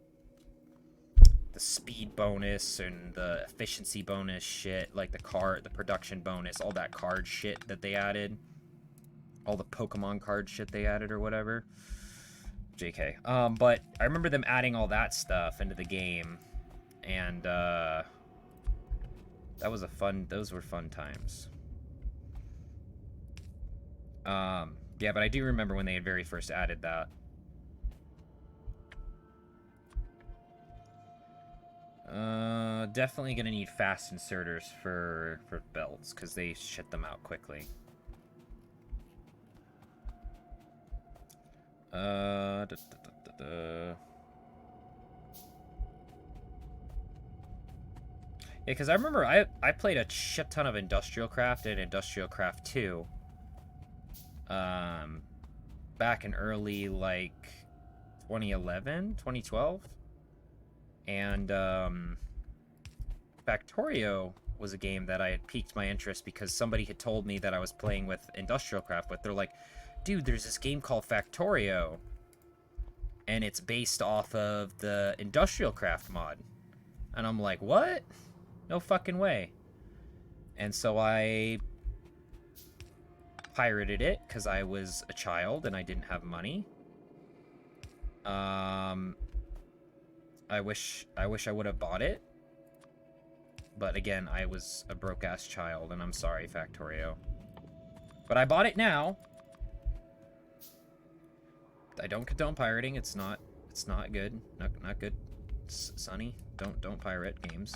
speed bonus and the efficiency bonus shit, like the production bonus, all that card shit that they added, all the Pokemon card shit they added or whatever. JK. But I remember them adding all that stuff into the game, and that was those were fun times. Yeah, but I do remember when they had very first added that. Definitely gonna need fast inserters for belts, because they shit them out quickly. Yeah, because I remember I played a shit ton of Industrial Craft and Industrial Craft 2. Back in early, like, 2011, 2012. And, Factorio was a game that I had piqued my interest because somebody had told me that I was playing with Industrial Craft, but they're like, dude, there's this game called Factorio, and it's based off of the Industrial Craft mod. And I'm like, what? No fucking way. And so I pirated it because I was a child and I didn't have money. I wish I would have bought it. But again, I was a broke-ass child, and I'm sorry, Factorio. But I bought it now. I don't condone pirating. It's not good. Not good. Sonny, don't pirate games.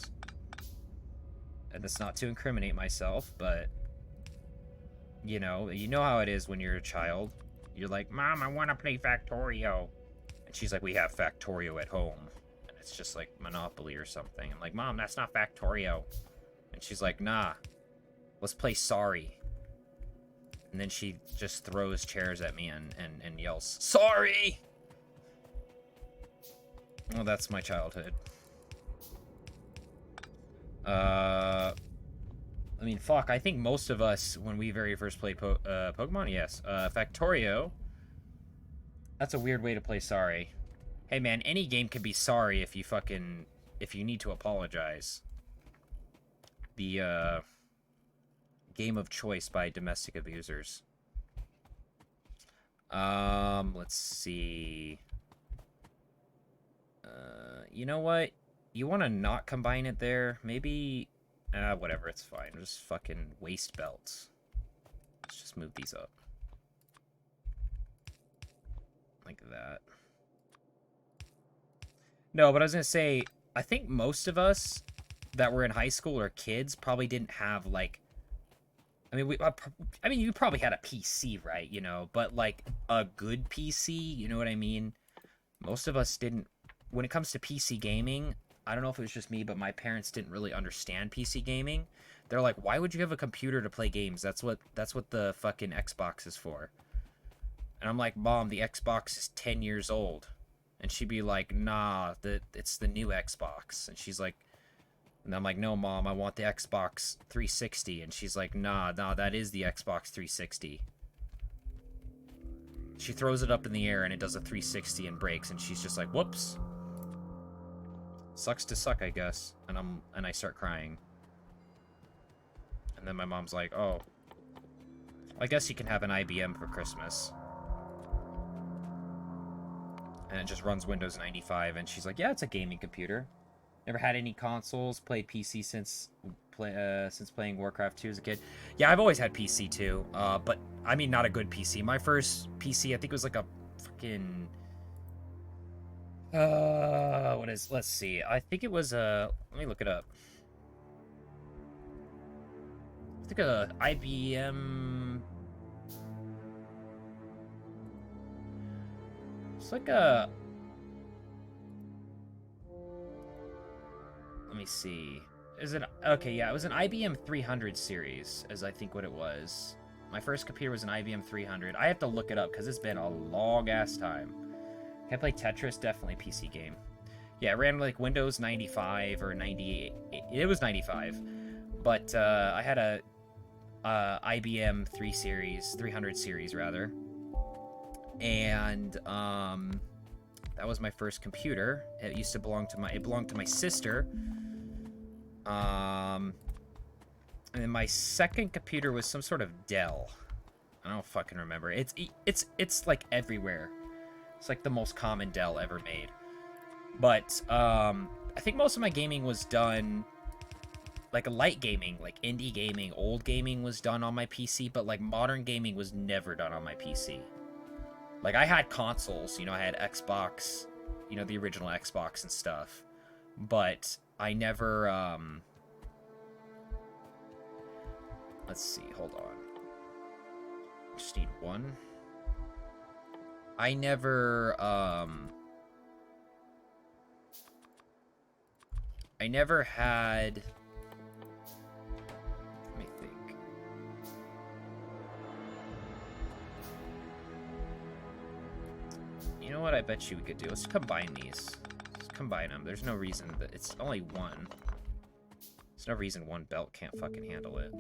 And that's not to incriminate myself, but you know how it is when you're a child. You're like, Mom, I want to play Factorio. And she's like, we have Factorio at home. And it's just like Monopoly or something. I'm like, Mom, that's not Factorio. And she's like, nah, let's play Sorry. And then she just throws chairs at me and yells, Sorry! Well, that's my childhood. I mean, fuck, I think most of us, when we very first played Pokemon, yes. Factorio. That's a weird way to play Sorry. Hey, man, any game can be sorry if you need to apologize. The, game of choice by domestic abusers. Let's see. You know what? You want to not combine it there? Maybe... whatever, it's fine. Just fucking waste belts. Let's just move these up. Like that. No, but I was gonna say, I think most of us that were in high school or kids probably didn't have, like... I mean, you probably had a PC, right? You know, but, like, a good PC, you know what I mean? Most of us didn't... When it comes to PC gaming... I don't know if it was just me, but my parents didn't really understand PC gaming. They're like, why would you have a computer to play games? That's what the fucking Xbox is for. And I'm like, Mom, the Xbox is 10 years old. And she'd be like, nah, it's the new Xbox. And she's like, and I'm like, no, Mom, I want the Xbox 360. And she's like, nah, that is the Xbox 360. She throws it up in the air and it does a 360 and breaks. And she's just like, whoops. Sucks to suck, I guess. And I start crying. And then my mom's like, oh, I guess you can have an IBM for Christmas. and it just runs Windows 95. And she's like, yeah, it's a gaming computer. Never had any consoles. Played PC since playing Warcraft 2 as a kid. Yeah, I've always had PC too. But I mean, not a good PC. My first PC, I think it was like a fucking. What is? Let's see. I think it was a. Let me look it up. I think a IBM. It's like a. Let me see. Is it okay? Yeah, it was an IBM 300 series, as I think what it was. My first computer was an IBM 300. I have to look it up because it's been a long ass time. Can I play Tetris? Definitely PC game. Yeah, it ran like Windows 95 or 98. It was 95, but I had a IBM 300 series rather, and that was my first computer. It used to belong to my sister. And then my second computer was some sort of Dell. I don't fucking remember. It's like everywhere. It's like the most common Dell ever made. But I think most of my gaming was done, like light gaming, like indie gaming, old gaming was done on my PC, but like modern gaming was never done on my PC. Like I had consoles, I had Xbox, the original Xbox and stuff, but I never, let's see, hold on. Just need one. I never had, let me think. You know what I bet you we could do? Let's combine these. Let's combine them. There's no reason that it's only one. There's no reason one belt can't fucking handle it.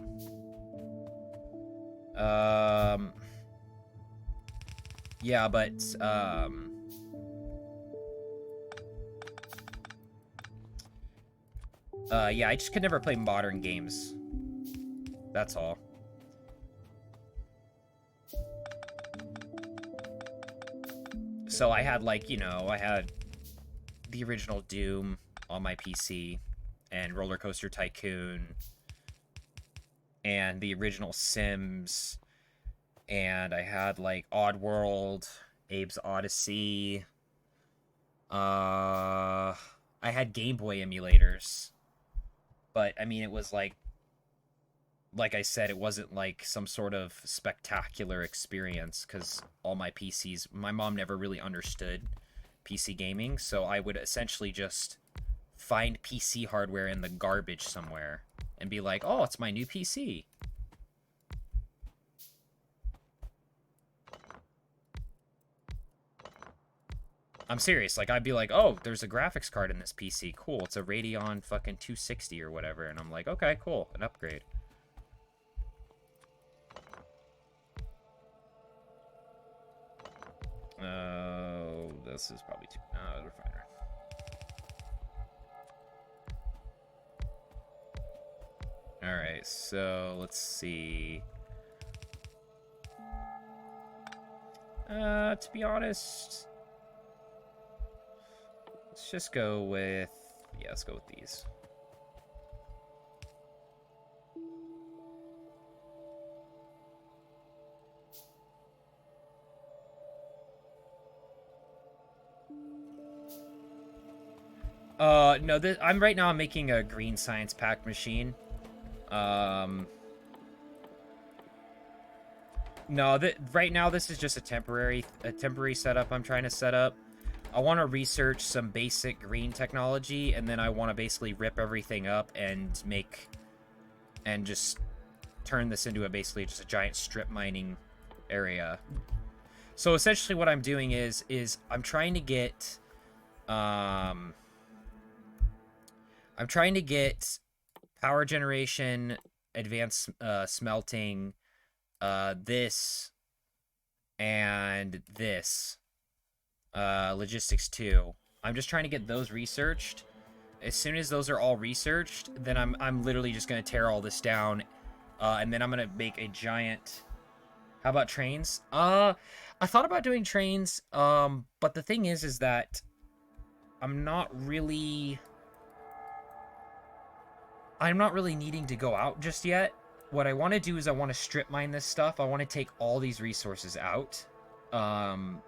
Yeah, but yeah, I just could never play modern games. That's all. So I had like, I had the original Doom on my PC and Roller Coaster Tycoon and the original Sims, and I had like Oddworld, Abe's Odyssey. I had Game Boy emulators. But I mean, it was like I said, it wasn't like some sort of spectacular experience because all my PCs, my mom never really understood PC gaming, so I would essentially just find PC hardware in the garbage somewhere and be like, oh, it's my new PC. I'm serious. Like, I'd be like, oh, there's a graphics card in this PC. Cool. It's a Radeon fucking 260 or whatever. And I'm like, okay, cool. An upgrade. Oh, this is probably too... No, we're fine. Alright, so let's see. To be honest... Let's just go with... Yeah, let's go with these. No, right now I'm making a green science pack machine. No, right now this is just a temporary setup I'm trying to set up. I want to research some basic green technology, and then I want to basically rip everything up and just turn this into basically just a giant strip mining area. So essentially what I'm doing is I'm trying to get power generation, advanced smelting, this, and this. Logistics 2. I'm just trying to get those researched. As soon as those are all researched, then I'm literally just gonna tear all this down, and then I'm gonna make a giant How about trains? I thought about doing trains, but the thing is that I'm not really I'm not really needing to go out just yet. What I want to do is I want to strip mine this stuff. I want to take all these resources out. Um,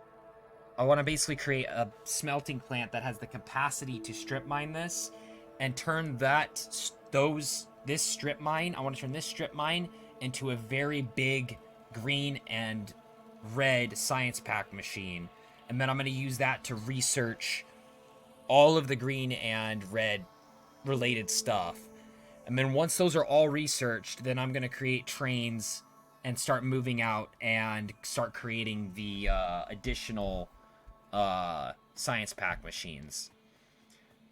I want to basically create a smelting plant that has the capacity to strip mine this and turn this strip mine, I want to turn this strip mine into a very big green and red science pack machine. And then I'm going to use that to research all of the green and red related stuff. And then once those are all researched, then I'm going to create trains and start moving out and start creating the additional science pack machines.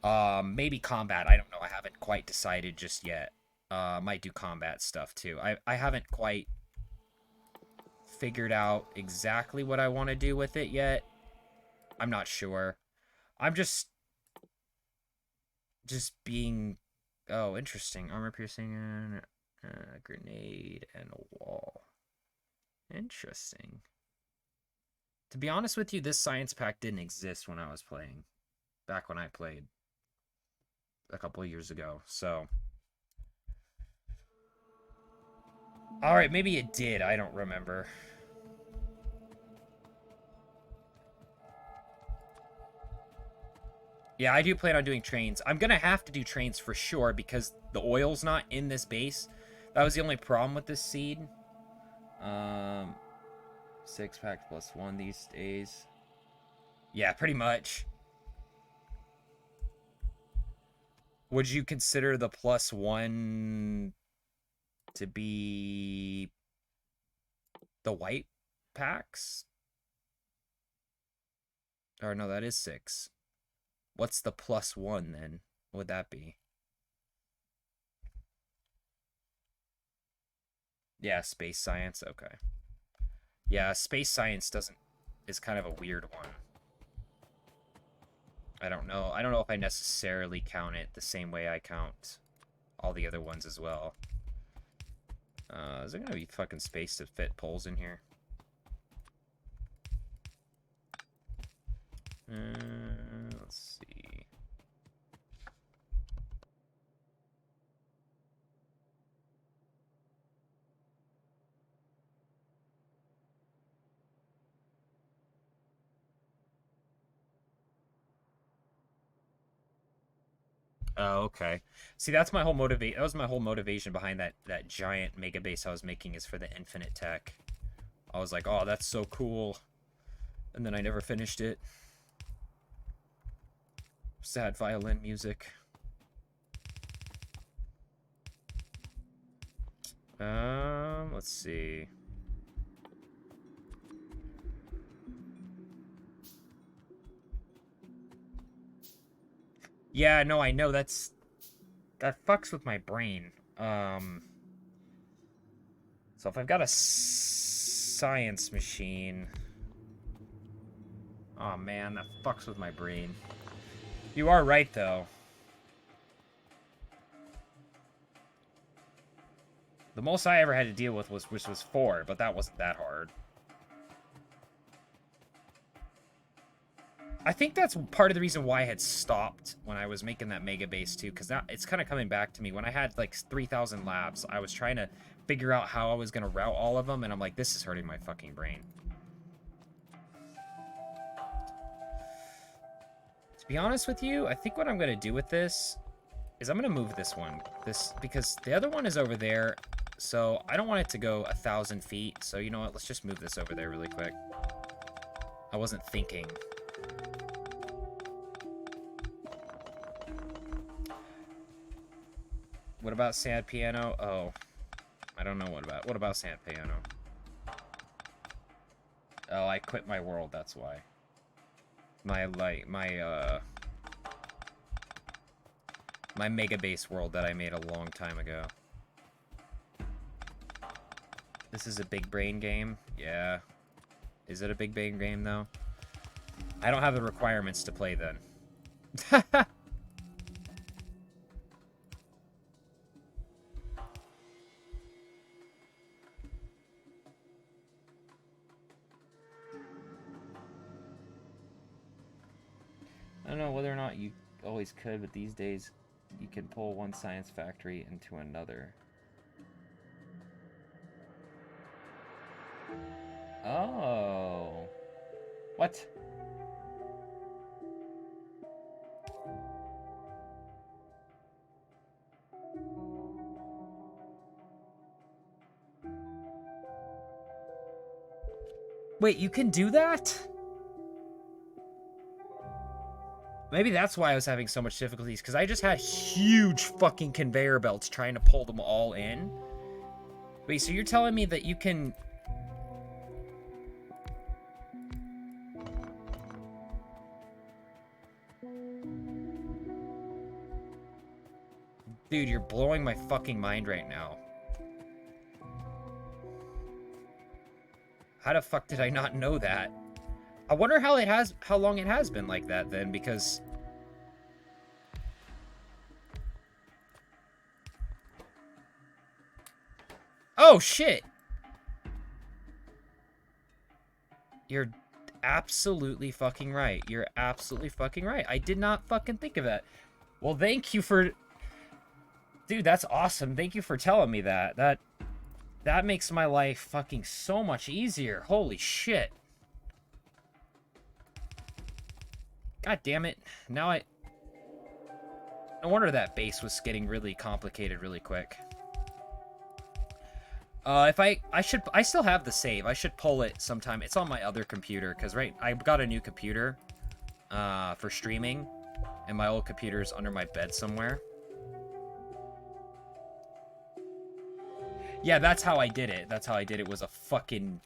Maybe combat. I don't know. I haven't quite decided just yet. Might do combat stuff too. I haven't quite figured out exactly what I want to do with it yet. I'm not sure. I'm just being... Oh, interesting. Armor piercing, grenade, and a wall. Interesting. To be honest with you, this science pack didn't exist when I was playing. Back when I played a couple of years ago, so... Alright, maybe it did. I don't remember. Yeah, I do plan on doing trains. I'm gonna have to do trains for sure because the oil's not in this base. That was the only problem with this seed. 6-pack +1 these days. Yeah, pretty much. Would you consider the +1 to be the white packs? Or no, that is 6. What's the +1 then? What would that be? Yeah, space science. Okay. Yeah, space science is kind of a weird one. I don't know. I don't know if I necessarily count it the same way I count all the other ones as well. Is there gonna be fucking space to fit poles in here? Let's see. Oh, okay. See, that's my whole motivate. That was my whole motivation behind that giant mega base I was making, is for the infinite tech. I was like, oh, that's so cool, and then I never finished it. Sad violin music. Let's see. Yeah, no, I know, that fucks with my brain. So if I've got a science machine... Oh man, that fucks with my brain. You are right, though. The most I ever had to deal with was 4, but that wasn't that hard. I think that's part of the reason why I had stopped when I was making that mega base too, because now it's kind of coming back to me. When I had like 3,000 labs, I was trying to figure out how I was going to route all of them, and I'm like, this is hurting my fucking brain. To be honest with you, I think what I'm going to do with this is I'm going to move this one. Because the other one is over there, so I don't want it to go 1,000 feet. So you know what? Let's just move this over there really quick. I wasn't thinking. What about sand piano? Oh, I don't know what about sand piano? Oh, I quit my world, that's why. My mega base world that I made a long time ago. This is a big brain game? Yeah. Is it a big brain game, though? I don't have the requirements to play, then. know whether or not you always could, but these days you can pull one science factory into another. Oh. What? Wait, you can do that? Maybe that's why I was having so much difficulties, because I just had huge fucking conveyor belts trying to pull them all in. Wait, so you're telling me that you can... Dude, you're blowing my fucking mind right now. How the fuck did I not know that? I wonder how long it has been like that then, because... Oh, shit! You're absolutely fucking right. You're absolutely fucking right. I did not fucking think of that. Well, thank you for... Dude, that's awesome. Thank you for telling me that. That makes my life fucking so much easier. Holy shit. God damn it. Now I... No wonder that base was getting really complicated really quick. If I still have the save. I should pull it sometime. It's on my other computer, because I got a new computer, for streaming, and my old computer's under my bed somewhere. Yeah, that's how I did it. That's how I did it, was a fucking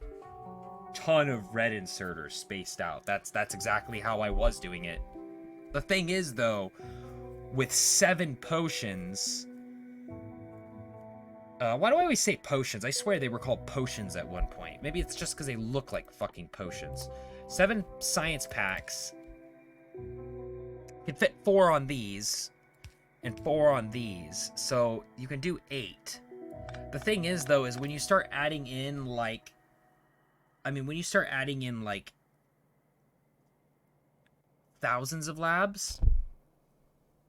ton of red inserters spaced out. That's exactly how I was doing it. The thing is, though, with 7 potions... why do I always say potions? I swear they were called potions at one point. Maybe it's just because they look like fucking potions. 7 science packs. You can fit 4 on these, and 4 on these. So you can do 8. The thing is, though, is when you start adding in, like... I mean, when you start adding in, like... thousands of labs...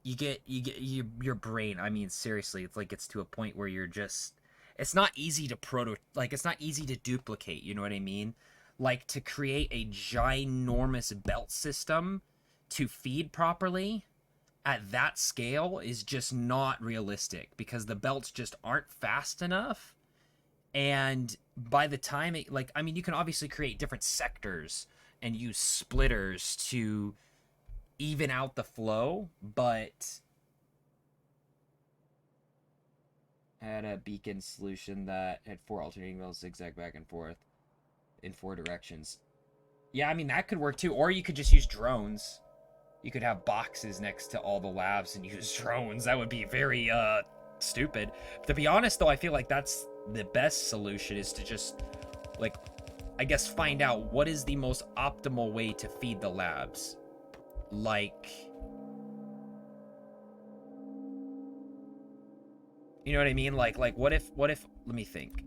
You get your brain, I mean, seriously, it's like it's to a point where you're just, it's not easy to it's not easy to duplicate, you know what I mean? Like, to create a ginormous belt system to feed properly at that scale is just not realistic, because the belts just aren't fast enough. And by the time it, like, I mean, you can obviously create different sectors and use splitters to even out the flow, but had a beacon solution that had 4 alternating wells zigzag back and forth in 4 directions. Yeah, I mean, that could work too. Or you could just use drones. You could have boxes next to all the labs and use drones. That would be very stupid. But to be honest, though, I feel like that's the best solution, is to just, like, I guess find out what is the most optimal way to feed the labs. Like, you know what I mean? Like what if, let me think.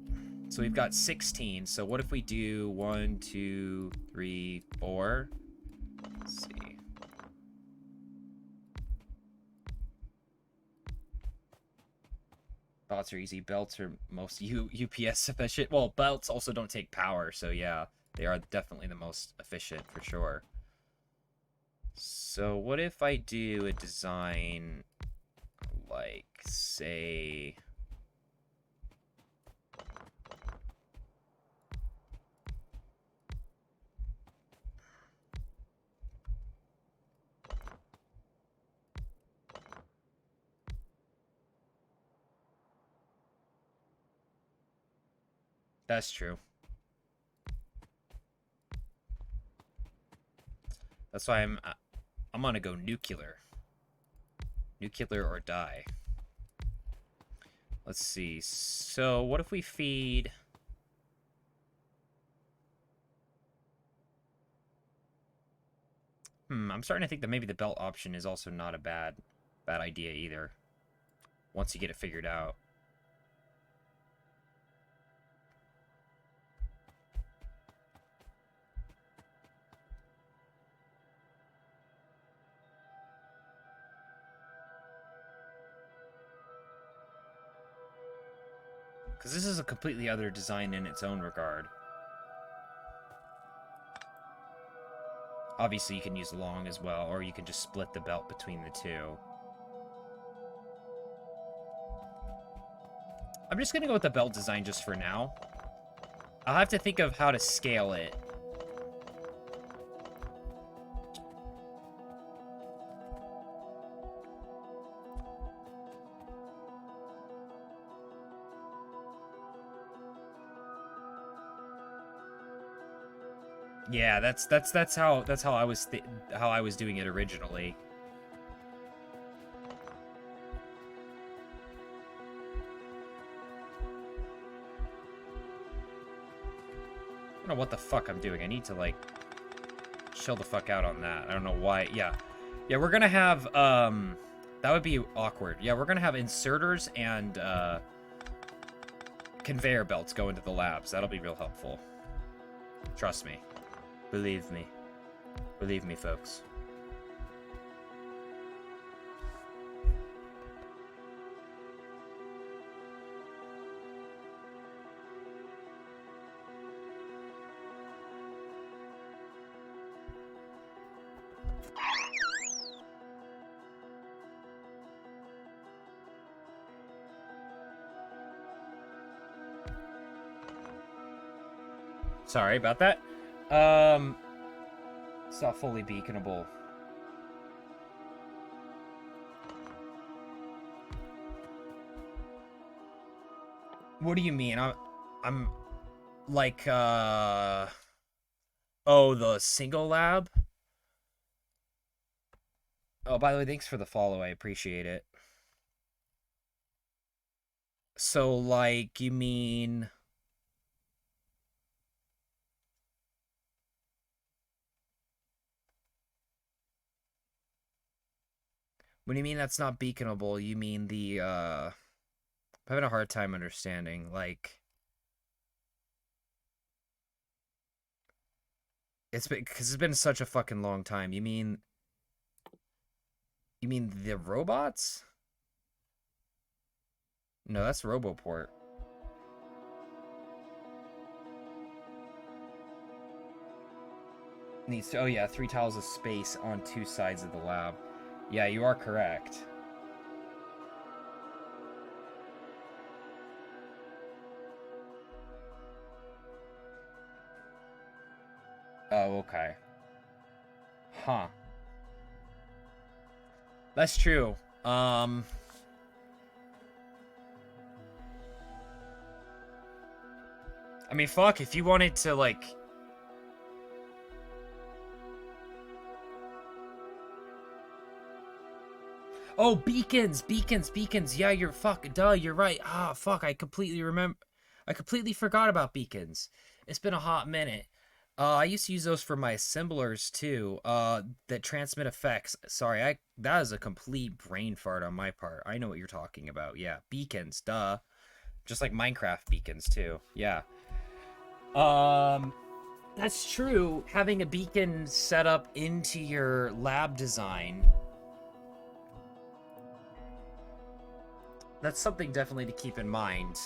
So we've got 16. So what if we do 1, 2, 3, 4? Let's see. Belts are easy. Belts are most UPS efficient. Well, belts also don't take power. So yeah, they are definitely the most efficient for sure. So what if I do a design, like, say... That's true. That's why I'm gonna go nuclear. Nuclear or die. Let's see. So what if we feed... I'm starting to think that maybe the belt option is also not a bad idea either, once you get it figured out. Because this is a completely other design in its own regard. Obviously, you can use long as well, or you can just split the belt between the two. I'm just going to go with the belt design just for now. I'll have to think of how to scale it. Yeah, that's how I was doing it originally. I don't know what the fuck I'm doing. I need to like chill the fuck out on that. I don't know why. Yeah, we're gonna have that would be awkward. Yeah, we're gonna have inserters and conveyor belts go into the labs. That'll be real helpful. Trust me. Believe me. Believe me, folks. Sorry about that. It's not fully beaconable. What do you mean? I'm like, oh, the single lab? Oh, by the way, thanks for the follow. I appreciate it. So, like, you mean... When you mean that's not beaconable, you mean the, I'm having a hard time understanding, like... Because it's been such a fucking long time. You mean the robots? No, that's Roboport. Needs to, oh yeah, 3 tiles of space on 2 sides of the lab. Yeah, you are correct. Oh, okay. Huh. That's true. I mean, fuck, if you wanted to, like... Oh, beacons! Yeah, you're you're right. Ah, fuck, I completely forgot about beacons. It's been a hot minute. I used to use those for my assemblers, too, that transmit effects. Sorry, that is a complete brain fart on my part. I know what you're talking about. Yeah, beacons, duh. Just like Minecraft beacons, too. Yeah. That's true. Having a beacon set up into your lab design... That's something definitely to keep in mind.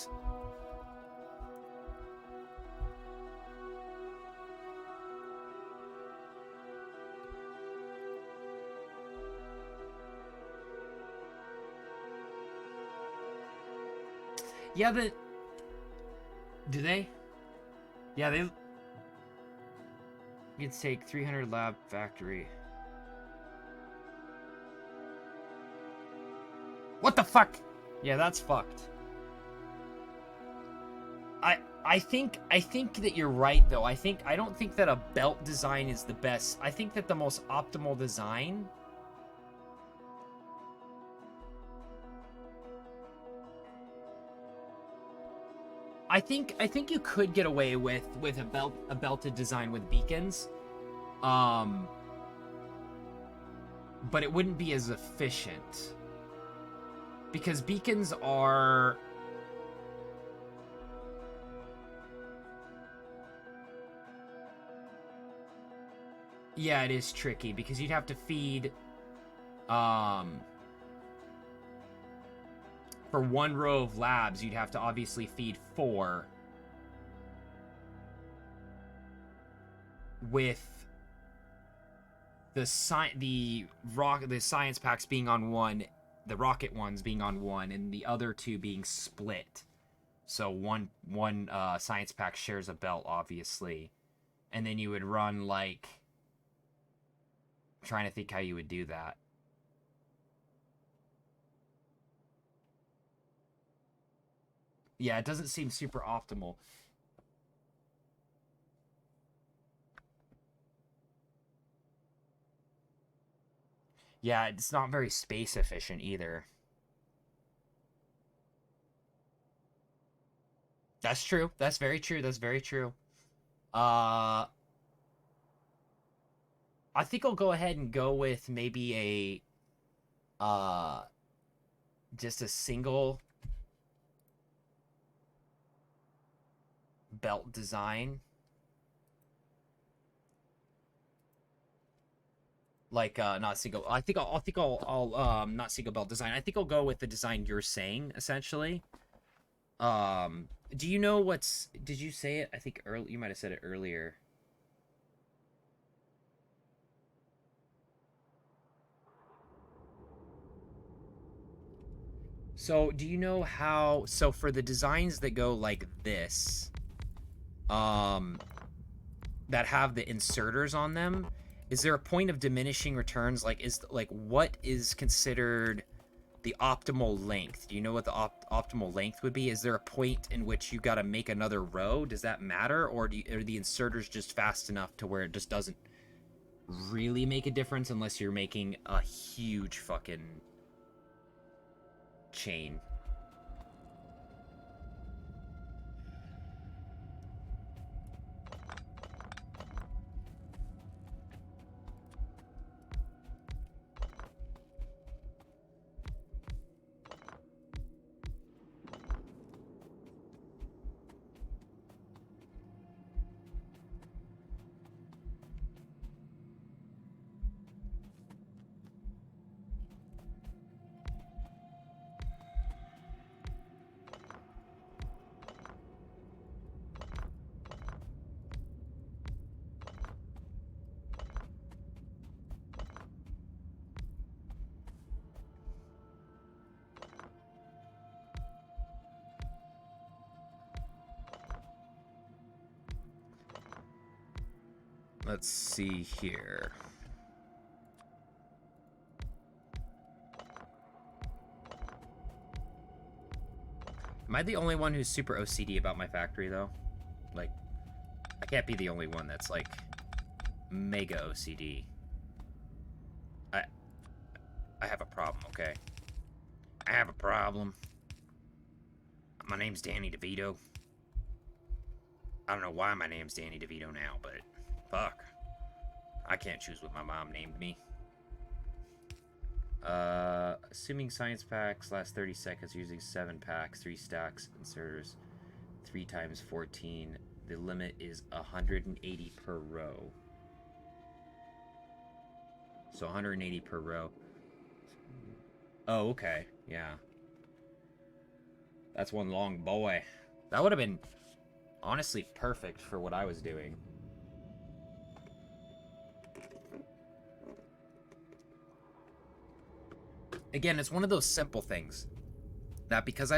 Yeah, but... Do they? Yeah, they... You can take 300 lab factory. What the fuck? Yeah, that's fucked. I think that you're right though. I don't think that a belt design is the best. I think that the most optimal design I think you could get away with a belted design with beacons. But it wouldn't be as efficient. Because beacons are... Yeah, it is tricky, because you'd have to feed... For for one row of labs, you'd have to obviously feed 4 with the science packs being on one, the rocket ones being on one, and the other 2 being split. So one science pack shares a belt, obviously, and then you would run like. I'm trying to think how you would do that. Yeah, it doesn't seem super optimal. Yeah, it's not very space efficient either. That's true. That's very true. That's very true. Uh, I think I'll go ahead and go with maybe just a single belt design. Like not single. I think I'll not single belt design. I think I'll go with the design you're saying essentially. Do you know what's? Did you say it? I think early. You might have said it earlier. So, do you know how? So, for the designs that go like this, um, that have the inserters on them, is there a point of diminishing returns? Like what is considered the optimal length? Do you know what the optimal length would be? Is there a point in which you got to make another row? Does that matter, or are the inserters just fast enough to where it just doesn't really make a difference unless you're making a huge fucking chain? Let's see here. Am I the only one who's super OCD about my factory, though? Like, I can't be the only one that's, like, mega OCD. I have a problem, okay? I have a problem. My name's Danny DeVito. I don't know why my name's Danny DeVito now, but fuck. I can't choose what my mom named me. Assuming science packs last 30 seconds using 7 packs, 3 stacks, inserters, 3 times 14. The limit is 180 per row. So 180 per row. Oh, okay. Yeah. That's one long boy. That would have been honestly perfect for what I was doing. Again, it's one of those simple things that because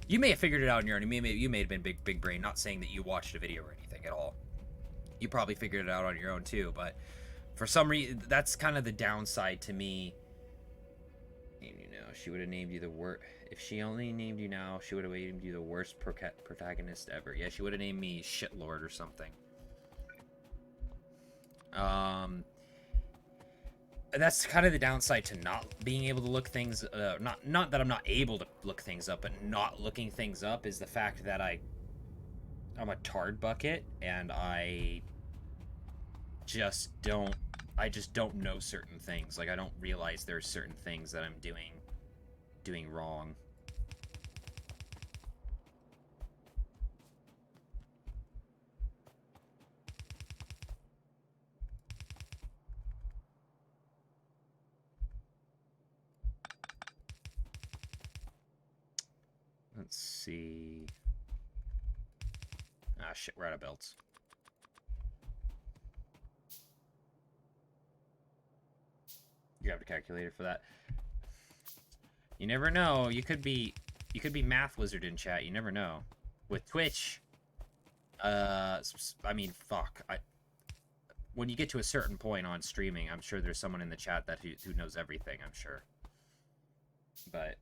you may have figured it out on your own. You may have been big brain. Not saying that you watched a video or anything at all. You probably figured it out on your own too. But for some reason, that's kind of the downside to me. You know, she would have named you the worst. If she only named you now, she would have named you the worst protagonist ever. Yeah, she would have named me Shitlord or something. That's kind of the downside to not being able to look things not that I'm not able to look things up, but not looking things up is the fact that I'm a tard bucket and I just don't know certain things. Like I don't realize there's certain things that I'm doing wrong. Let's see. Ah, shit, we're out of belts. You have a calculator for that. You never know. You could be math wizard in chat. You never know. With Twitch, I mean, fuck. When you get to a certain point on streaming, I'm sure there's someone in the chat who knows everything. I'm sure. But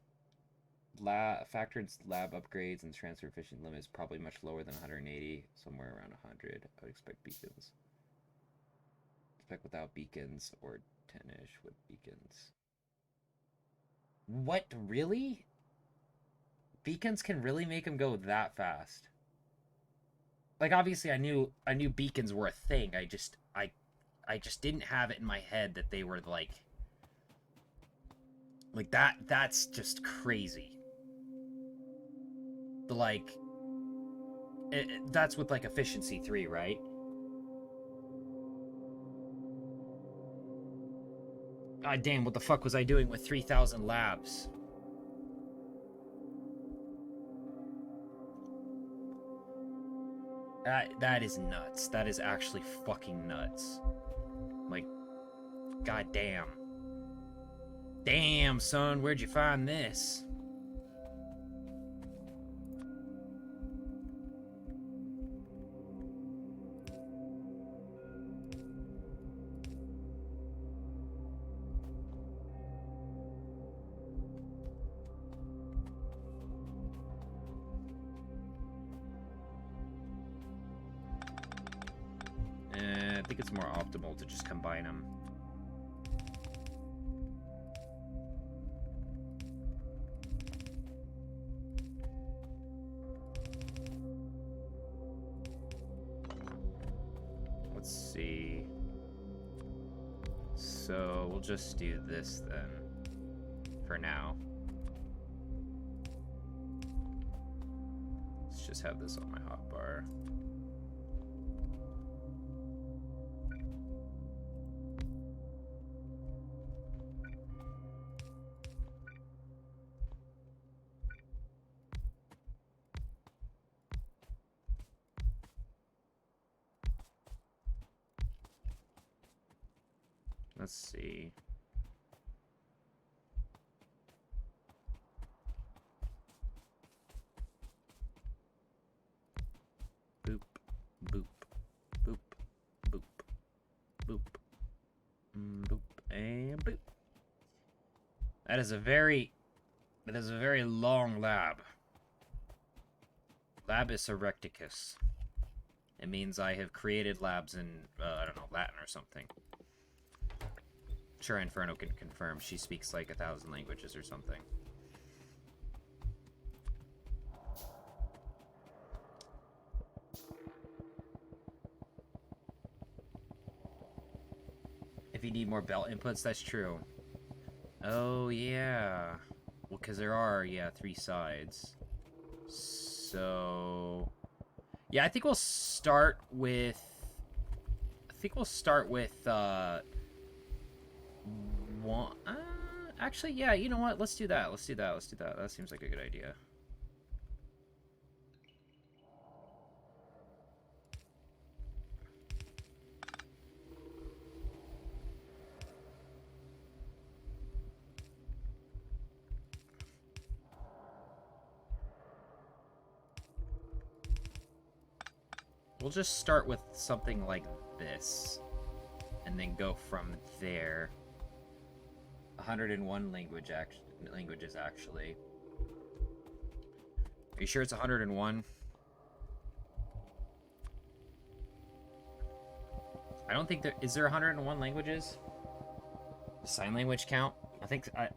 factored lab upgrades and transfer efficient limit is probably much lower than 180, somewhere around 100. I would expect beacons. Expect without beacons or 10-ish with beacons. What, really? Beacons can really make them go that fast? Like, obviously I knew beacons were a thing. I just didn't have it in my head that they were like that's just crazy. That's with like efficiency 3, right? God damn, what the fuck was I doing with 3,000 labs? That is nuts. That is actually fucking nuts. Like, god damn. Damn, son, where'd you find this? I think it's more optimal to just combine them. Let's see. So we'll just do this then, for now. Let's just have this on my hotbar. Let's see. Boop, boop, boop, boop, boop, boop, and boop. That is a very long lab. Labus erecticus. It means I have created labs in, I don't know, Latin or something. Sure, Inferno can confirm. She speaks like 1,000 languages or something. If you need more belt inputs, that's true. Oh, yeah. Well, because there are, yeah, 3 sides. So... yeah, I think we'll start with... one... actually, yeah, you know what? Let's do that. Let's do that. That seems like a good idea. We'll just start with something like this, and then go from there. 101 languages, actually. Are you sure it's 101? I don't think there... is there 101 languages? The sign language count? I think... I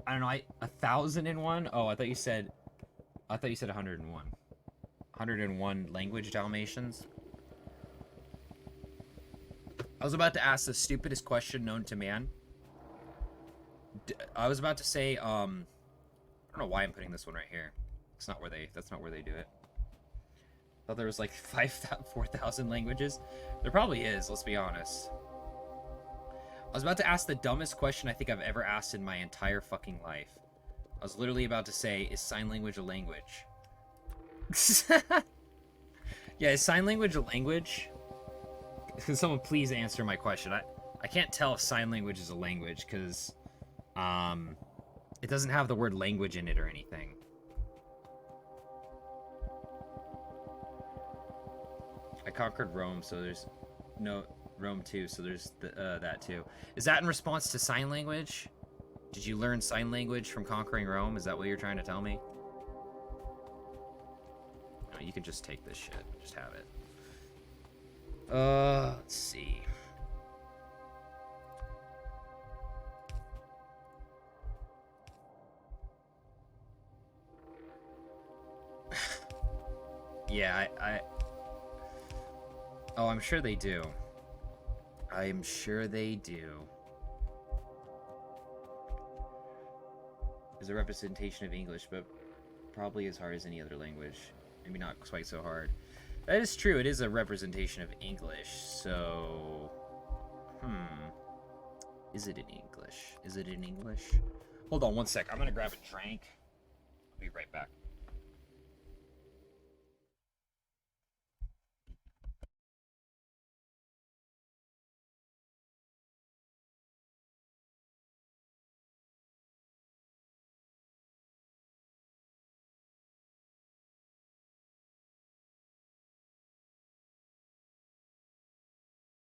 don't know, 1,001? Oh, I thought you said 101. 101 language Dalmatians? I was about to ask the stupidest question known to man. I was about to say, I don't know why I'm putting this one right here. It's not where that's not where they do it. I thought there was like 4,000 languages. There probably is, let's be honest. I was about to ask the dumbest question I think I've ever asked in my entire fucking life. I was literally about to say, is sign language a language? Yeah, is sign language a language? Can someone please answer my question? I can't tell if sign language is a language because it doesn't have the word language in it or anything. I conquered Rome, so there's no Rome too, so there's that too. Is that in response to sign language? Did you learn sign language from conquering Rome? Is that what you're trying to tell me? No, you can just take this shit. Just have it. Let's see. Yeah, Oh, I'm sure they do. I'm sure they do. Is a representation of English, but probably as hard as any other language. Maybe not quite so hard. That is true. It is a representation of English, so... Is it in English? Is it in English? Hold on one sec. I'm gonna grab a drink. I'll be right back.